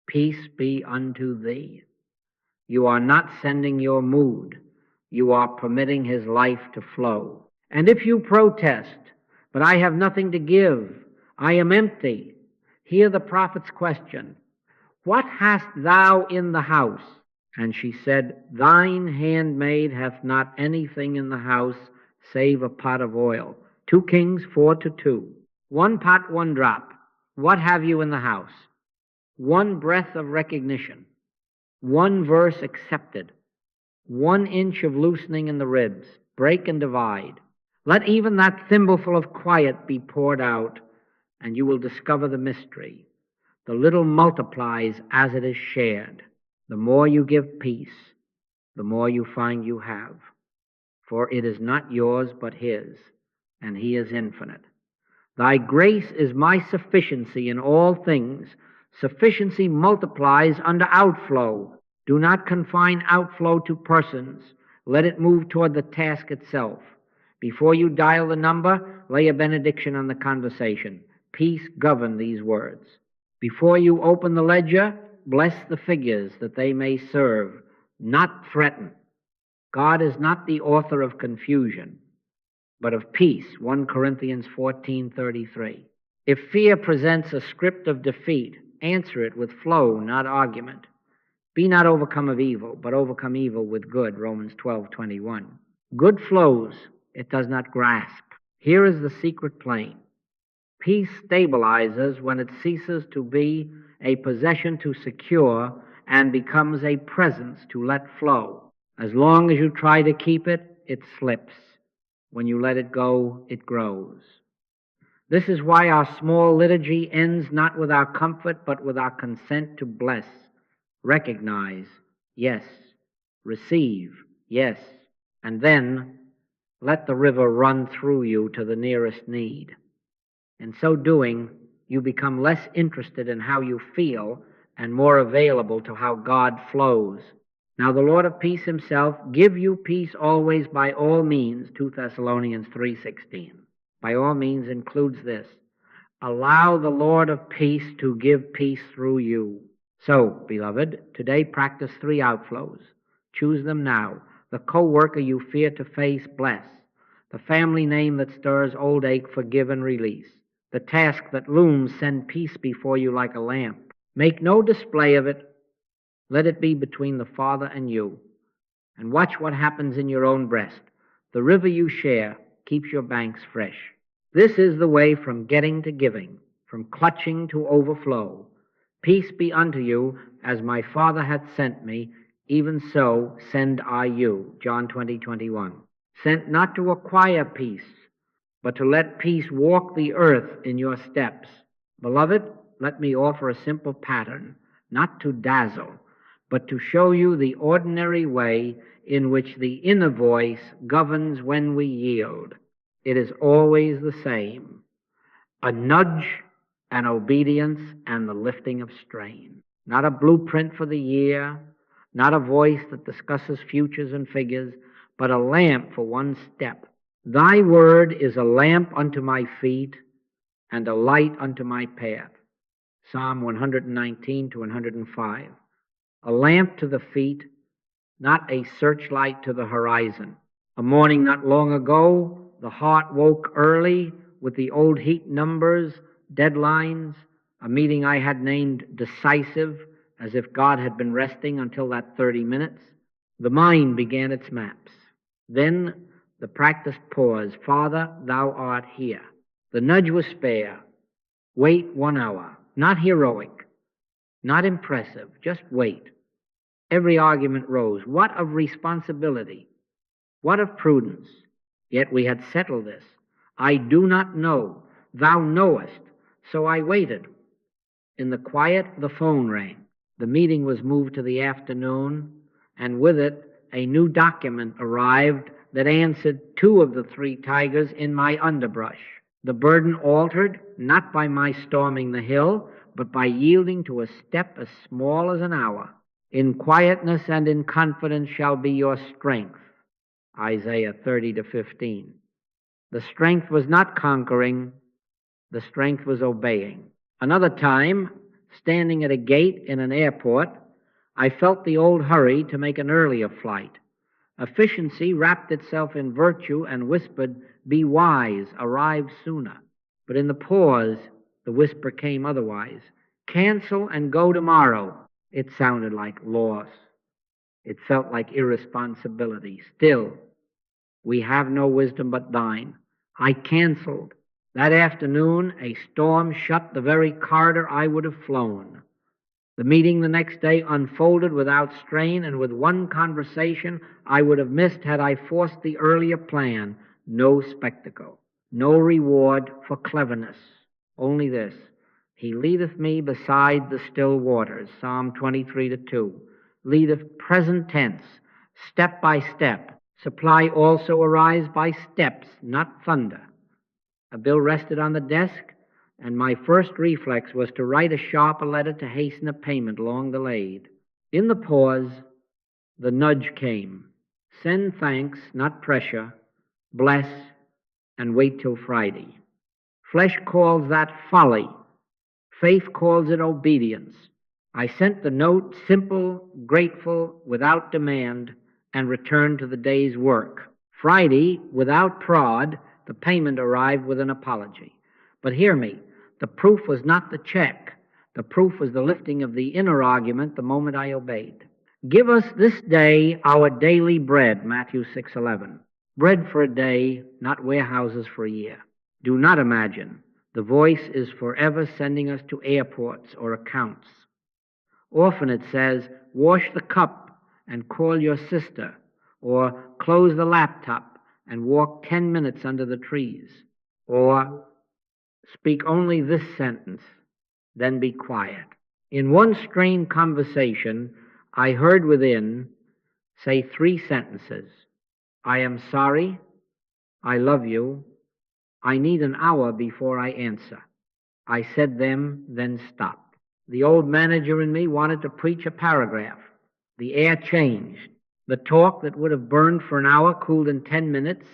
Peace be unto thee. You are not sending your mood. You are permitting his life to flow. And if you protest, "But I have nothing to give, I am empty," hear the prophet's question, "What hast thou in the house?" And she said, "Thine handmaid hath not anything in the house save a pot of oil." 2 Kings 4:2. One pot, one drop. What have you in the house? One breath of recognition. One verse accepted. 1 inch of loosening in the ribs. Break and divide. Let even that thimbleful of quiet be poured out, and you will discover the mystery. The little multiplies as it is shared. The more you give peace, the more you find you have. For it is not yours but his, and he is infinite. Thy grace is my sufficiency in all things. Sufficiency multiplies under outflow. Do not confine outflow to persons. Let it move toward the task itself. Before you dial the number, lay a benediction on the conversation. Peace govern these words. Before you open the ledger, bless the figures that they may serve, not threaten. God is not the author of confusion, but of peace. 1 Corinthians 14:33. If fear presents a script of defeat, answer it with flow, not argument. Be not overcome of evil, but overcome evil with good. Romans 12:21. Good flows, it does not grasp. Here is the secret plain. Peace stabilizes when it ceases to be a possession to secure and becomes a presence to let flow. As long as you try to keep it, it slips. When you let it go, it grows. This is why our small liturgy ends not with our comfort, but with our consent to bless. Recognize, yes. Receive, yes. And then let the river run through you to the nearest need. In so doing, you become less interested in how you feel and more available to how God flows. Now the Lord of peace himself give you peace always by all means, 2 Thessalonians 3:16. By all means includes this. Allow the Lord of peace to give peace through you. So, beloved, today practice 3 outflows. Choose them now. The co-worker you fear to face, bless. The family name that stirs old ache, forgive and release. The task that looms, send peace before you like a lamp. Make no display of it. Let it be between the Father and you. And watch what happens in your own breast. The river you share keeps your banks fresh. This is the way from getting to giving, from clutching to overflow. Peace be unto you, as my Father hath sent me, even so send I you. John 20:21. Sent not to acquire peace, but to let peace walk the earth in your steps. Beloved, let me offer a simple pattern, not to dazzle, but to show you the ordinary way in which the inner voice governs when we yield. It is always the same. A nudge, an obedience, and the lifting of strain. Not a blueprint for the year, not a voice that discusses futures and figures, but a lamp for one step. Thy word is a lamp unto my feet and a light unto my path. Psalm 119 to 105. A lamp to the feet, not a searchlight to the horizon. A morning not long ago, the heart woke early with the old heat numbers, deadlines, a meeting I had named decisive, as if God had been resting until that 30 minutes. The mind began its maps. Then the practiced pause. Father, thou art here. The nudge was spare. Wait 1 hour. Not heroic, not impressive, just wait. Every argument rose. What of responsibility? What of prudence? Yet we had settled this. I do not know. Thou knowest. So I waited. In the quiet, the phone rang. The meeting was moved to the afternoon, and with it, a new document arrived that answered 2 of the 3 tigers in my underbrush. The burden altered, not by my storming the hill, but by yielding to a step as small as an hour. In quietness and in confidence shall be your strength. Isaiah 30 to 15. The strength was not conquering, the strength was obeying. Another time, standing at a gate in an airport, I felt the old hurry to make an earlier flight. Efficiency wrapped itself in virtue and whispered, be wise, arrive sooner. But in the pause, the whisper came otherwise. Cancel and go tomorrow. It sounded like loss. It felt like irresponsibility. Still, we have no wisdom but thine. I canceled. That afternoon, a storm shut the very corridor I would have flown. The meeting the next day unfolded without strain, and with one conversation I would have missed had I forced the earlier plan. No spectacle, no reward for cleverness, only this. He leadeth me beside the still waters, Psalm 23 to 2. Leadeth present tense, step by step. Supply also arise by steps, not thunder. A bill rested on the desk, and my first reflex was to write a sharper letter to hasten a payment long delayed. In the pause, the nudge came. Send thanks, not pressure. Bless, and wait till Friday. Flesh calls that folly. Faith calls it obedience. I sent the note, simple, grateful, without demand, and returned to the day's work. Friday, without prod, the payment arrived with an apology. But hear me, the proof was not the check. The proof was the lifting of the inner argument the moment I obeyed. Give us this day our daily bread, Matthew 6:11. Bread for a day, not warehouses for a year. Do not imagine the voice is forever sending us to airports or accounts. Often it says, wash the cup and call your sister, or close the laptop and walk 10 minutes under the trees, or speak only this sentence, then be quiet. In one strained conversation, I heard within say 3 sentences. I am sorry, I love you, I need an hour before I answer. I said them, then stopped. The old manager in me wanted to preach a paragraph. The air changed. The talk that would have burned for an hour cooled in 10 minutes,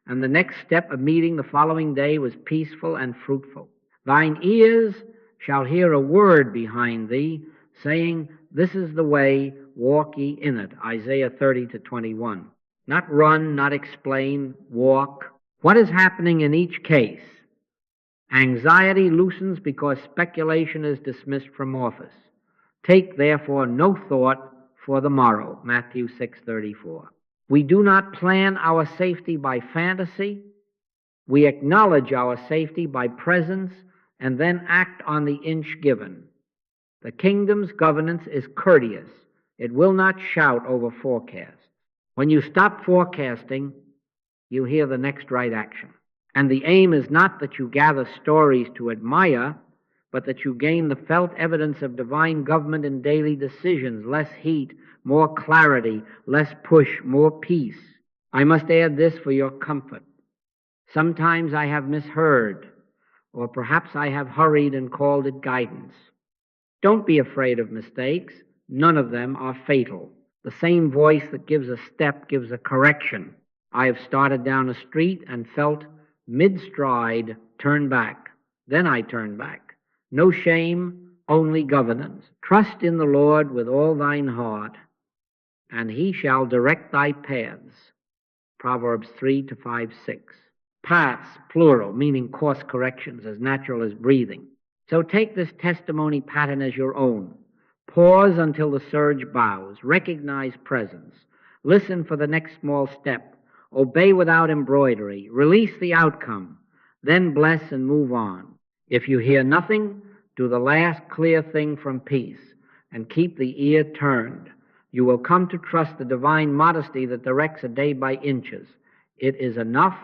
and the next step of meeting the following day was peaceful and fruitful. Thine ears shall hear a word behind thee, saying, this is the way, walk ye in it. Isaiah 30 to 21. Not run, not explain, walk. What is happening in each case? Anxiety loosens because speculation is dismissed from office. Take, therefore, no thought for the morrow, Matthew 6:34. We do not plan our safety by fantasy. We acknowledge our safety by presence and then act on the inch given. The kingdom's governance is courteous. It will not shout over forecasts. When you stop forecasting, you hear the next right action. And the aim is not that you gather stories to admire, but that you gain the felt evidence of divine government in daily decisions, less heat, more clarity, less push, more peace. I must add this for your comfort. Sometimes I have misheard, or perhaps I have hurried and called it guidance. Don't be afraid of mistakes. None of them are fatal. The same voice that gives a step gives a correction. I have started down a street and felt mid-stride turn back. Then I turn back. No shame, only governance. Trust in the Lord with all thine heart, and he shall direct thy paths. Proverbs 3 to 5, 6. Paths, plural, meaning course corrections, as natural as breathing. So take this testimony pattern as your own. Pause until the surge bows. Recognize presence. Listen for the next small step. Obey without embroidery. Release the outcome. Then bless and move on. If you hear nothing, do the last clear thing from peace and keep the ear turned. You will come to trust the divine modesty that directs a day by inches. It is enough,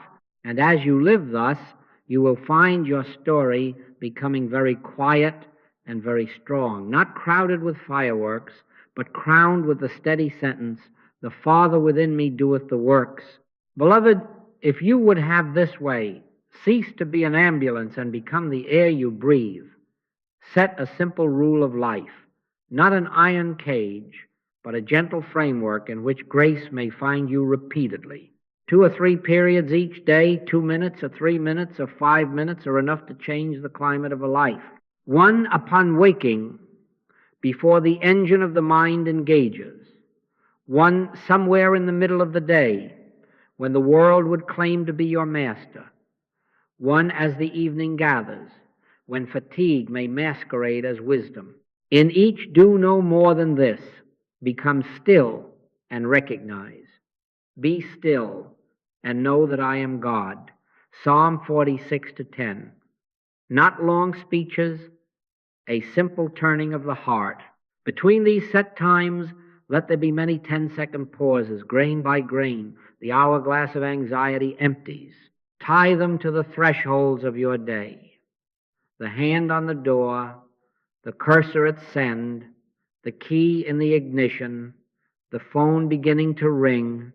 and as you live thus, you will find your story becoming very quiet and very strong, not crowded with fireworks, but crowned with the steady sentence, "The Father within me doeth the works." Beloved, if you would have this way, cease to be an ambulance and become the air you breathe. Set a simple rule of life, not an iron cage, but a gentle framework in which grace may find you repeatedly. 2 or 3 periods each day, 2 minutes or 3 minutes or 5 minutes are enough to change the climate of a life. One upon waking, before the engine of the mind engages. One somewhere in the middle of the day, when the world would claim to be your master. One as the evening gathers, when fatigue may masquerade as wisdom. In each do no more than this: become still and recognize. Be still and know that I am God. Psalm 46 to 10. Not long speeches, a simple turning of the heart. Between these set times, let there be many 10-second pauses. Grain by grain, the hourglass of anxiety empties. Tie them to the thresholds of your day. The hand on the door, the cursor at send, the key in the ignition, the phone beginning to ring,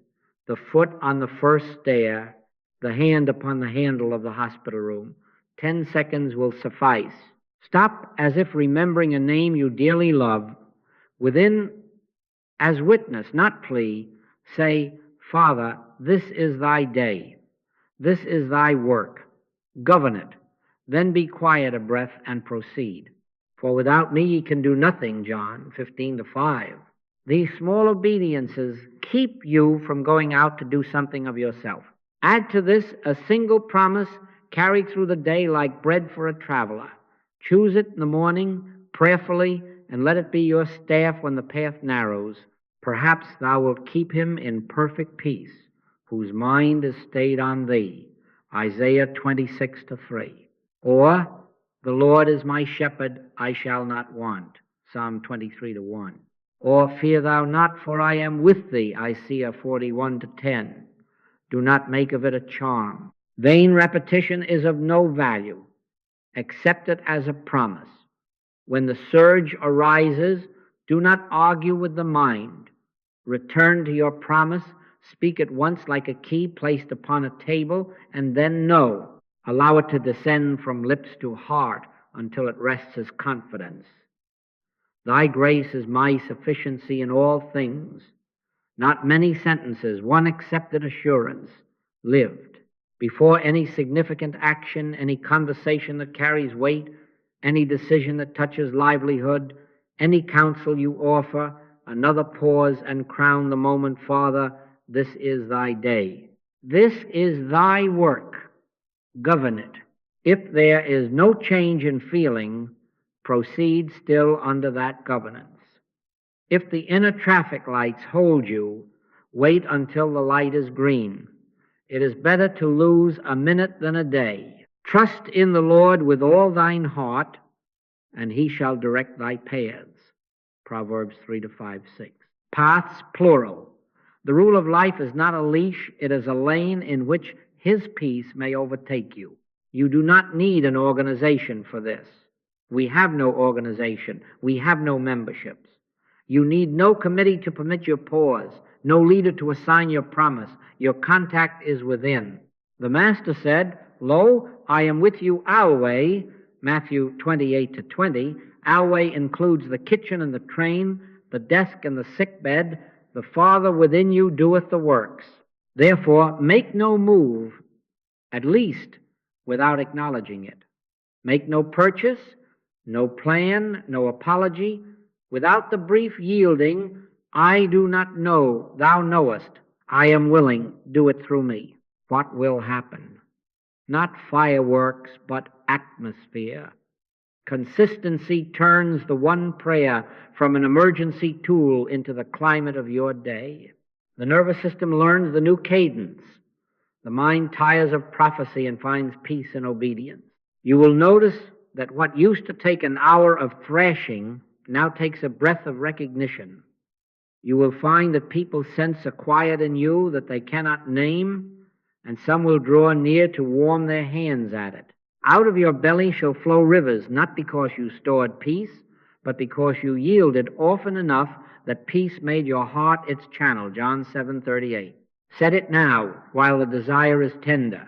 the foot on the first stair, the hand upon the handle of the hospital room. 10 seconds will suffice. Stop as if remembering a name you dearly love. Within, as witness, not plea, say, "Father, this is thy day. This is thy work. Govern it." Then be quiet a breath and proceed. "For without me ye can do nothing," John 15 to 5. These small obediences keep you from going out to do something of yourself. Add to this a single promise carried through the day like bread for a traveler. Choose it in the morning prayerfully, and let it be your staff when the path narrows. Perhaps thou wilt keep him in perfect peace, whose mind is stayed on thee. Isaiah 26 to 3. Or, "The Lord is my shepherd, I shall not want." Psalm 23 to 1. Or, "Fear thou not, for I am with thee." Isaiah 41 to 10. Do not make of it a charm. Vain repetition is of no value. Accept it as a promise. When the surge arises, do not argue with the mind. Return to your promise. Speak it once like a key placed upon a table, and then know. Allow it to descend from lips to heart until it rests as confidence. Thy grace is my sufficiency in all things. Not many sentences, one accepted assurance, lived. Before any significant action, any conversation that carries weight, any decision that touches livelihood, any counsel you offer, another pause and crown the moment, "Father, this is thy day. This is thy work. Govern it." If there is no change in feeling, proceed still under that governance. If the inner traffic lights hold you, wait until the light is green. It is better to lose a minute than a day. Trust in the Lord with all thine heart, and he shall direct thy paths. Proverbs 3 to 5, 6. Paths, plural. The rule of life is not a leash, it is a lane in which his peace may overtake you. You do not need an organization for this. We have no organization. We have no memberships. You need no committee to permit your pause, no leader to assign your promise. Your contact is within. The Master said, "Lo, I am with you always," Matthew 28 to 20. Always includes the kitchen and the train, the desk and the sick bed. The Father within you doeth the works. Therefore, make no move, at least without acknowledging it. Make no purchase, no plan, no apology, without the brief yielding, I do not know, thou knowest, I am willing, do it through me. What will happen? Not fireworks, but atmosphere. Consistency turns the one prayer from an emergency tool into the climate of your day. The nervous system learns the new cadence. The mind tires of prophecy and finds peace in obedience. You will notice that what used to take an hour of thrashing now takes a breath of recognition. You will find that people sense a quiet in you that they cannot name, and some will draw near to warm their hands at it. Out of your belly shall flow rivers, not because you stored peace, but because you yielded often enough that peace made your heart its channel. John 7:38. Set it now while the desire is tender.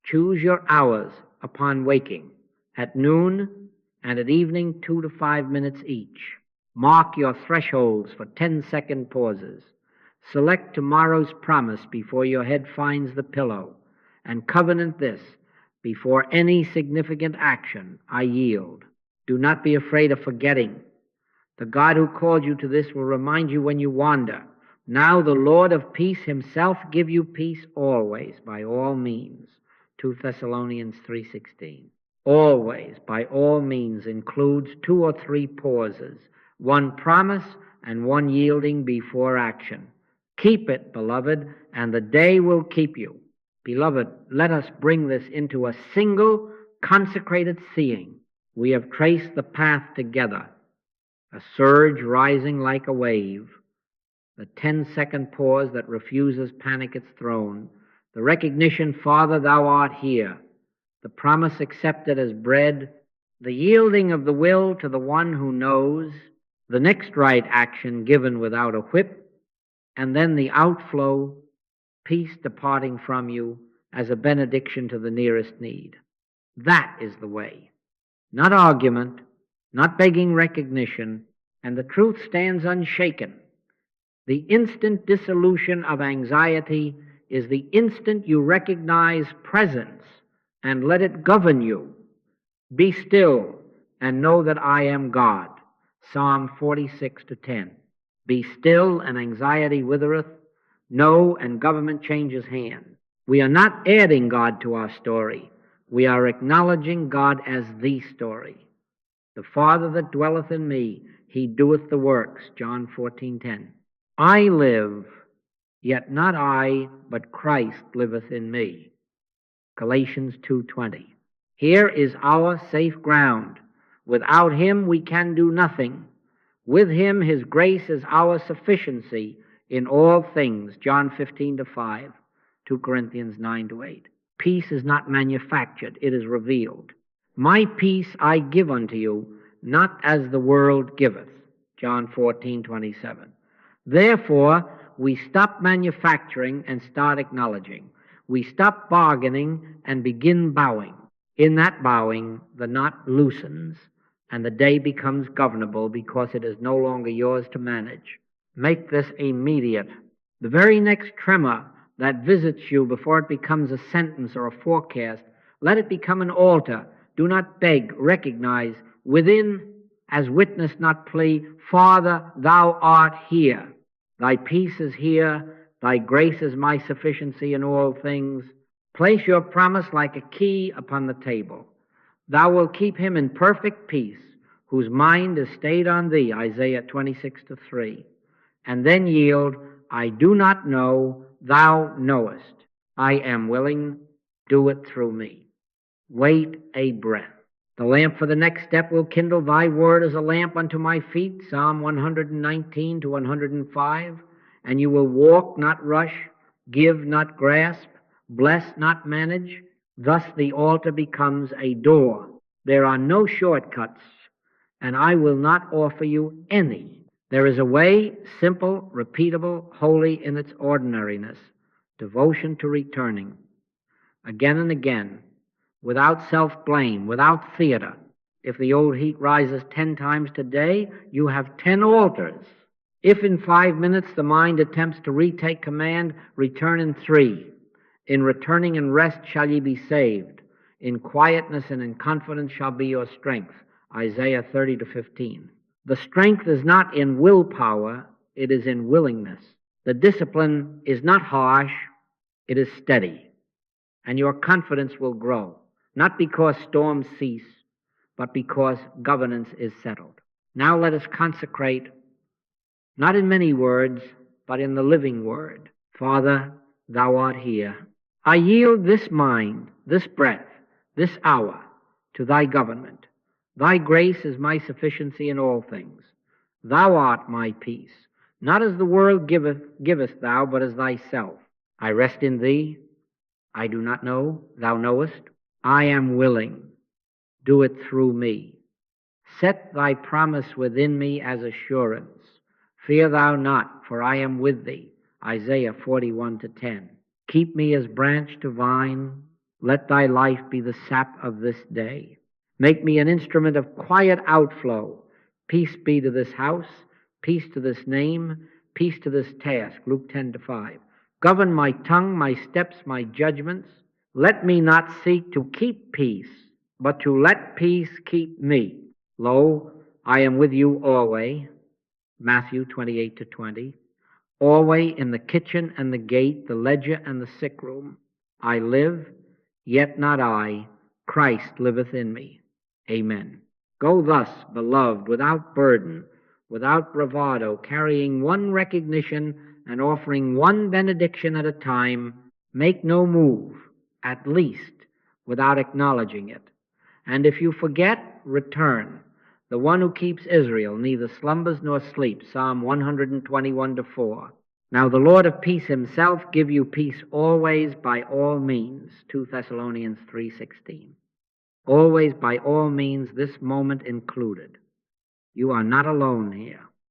Choose your hours upon waking, at noon and at evening 2 to 5 minutes each. Mark your thresholds for 10-second pauses. Select tomorrow's promise before your head finds the pillow, and covenant this: before any significant action, I yield. Do not be afraid of forgetting. The God who called you to this will remind you when you wander. Now the Lord of peace himself give you peace always, by all means. 2 Thessalonians 3:16. Always, by all means, includes 2 or 3 pauses, one promise and one yielding before action. Keep it, beloved, and the day will keep you. Beloved, let us bring this into a single consecrated seeing. We have traced the path together, a surge rising like a wave, the 10-second pause that refuses panic its throne, the recognition, Father, thou art here, the promise accepted as bread, the yielding of the will to the one who knows, the next right action given without a whip, and then the outflow, peace departing from you as a benediction to the nearest need. That is the way. Not argument, not begging recognition, and the truth stands unshaken. The instant dissolution of anxiety is the instant you recognize presence and let it govern you. Be still and know that I am God. Psalm 46:10. Be still and anxiety withereth. Know and government changes hand. We are not adding God to our story. We are acknowledging God as the story. The Father that dwelleth in me, he doeth the works. John 14:10. I live, yet not I, but Christ liveth in me. Galatians 2:20. Here is our safe ground. Without him we can do nothing. With him his grace is our sufficiency in all things. John 15:5. 2 Corinthians 9-8. Peace is not manufactured, it is revealed. My peace I give unto you, not as the world giveth. John 14:27. Therefore, we stop manufacturing and start acknowledging. We stop bargaining and begin bowing. In that bowing, the knot loosens, and the day becomes governable because it is no longer yours to manage. Make this immediate. The very next tremor that visits you before it becomes a sentence or a forecast, let it become an altar. Do not beg, recognize. Within, as witness, not plea, Father, thou art here. Thy peace is here. Thy grace is my sufficiency in all things. Place your promise like a key upon the table. Thou wilt keep him in perfect peace, whose mind is stayed on thee, Isaiah 26:3. And then yield, I do not know, thou knowest. I am willing, do it through me. Wait a breath. The lamp for the next step will kindle. Thy word as a lamp unto my feet, Psalm 119-105. And you will walk, not rush, give, not grasp, bless, not manage. Thus the altar becomes a door. There are no shortcuts, and I will not offer you any. There is a way, simple, repeatable, holy in its ordinariness, devotion to returning, again and again, without self-blame, without theater. If the old heat rises 10 times today, you have 10 altars. If in 5 minutes the mind attempts to retake command, return in 3. In returning and rest shall ye be saved. In quietness and in confidence shall be your strength. Isaiah 30-15. The strength is not in willpower, it is in willingness. The discipline is not harsh, it is steady. And your confidence will grow, not because storms cease, but because governance is settled. Now let us consecrate, not in many words, but in the living word. Father, thou art here. I yield this mind, this breath, this hour to thy government. Thy grace is my sufficiency in all things. Thou art my peace. Not as the world givest thou, but as thyself. I rest in thee. I do not know, thou knowest. I am willing. Do it through me. Set thy promise within me as assurance. Fear thou not, for I am with thee. Isaiah 41-10. Keep me as branch to vine. Let thy life be the sap of this day. Make me an instrument of quiet outflow. Peace be to this house, peace to this name, peace to this task. Luke 10-5. Govern my tongue, my steps, my judgments. Let me not seek to keep peace, but to let peace keep me. Lo, I am with you always. Matthew 28-20. Always in the kitchen and the gate, the ledger and the sick room. I live, yet not I. Christ liveth in me. Amen. Go thus, beloved, without burden, without bravado, carrying one recognition and offering one benediction at a time. Make no move, at least, without acknowledging it. And if you forget, return. The one who keeps Israel neither slumbers nor sleeps. Psalm 121-4. Now the Lord of peace himself give you peace always by all means. 2 Thessalonians 3:16. Always by all means, this moment included. You are not alone here.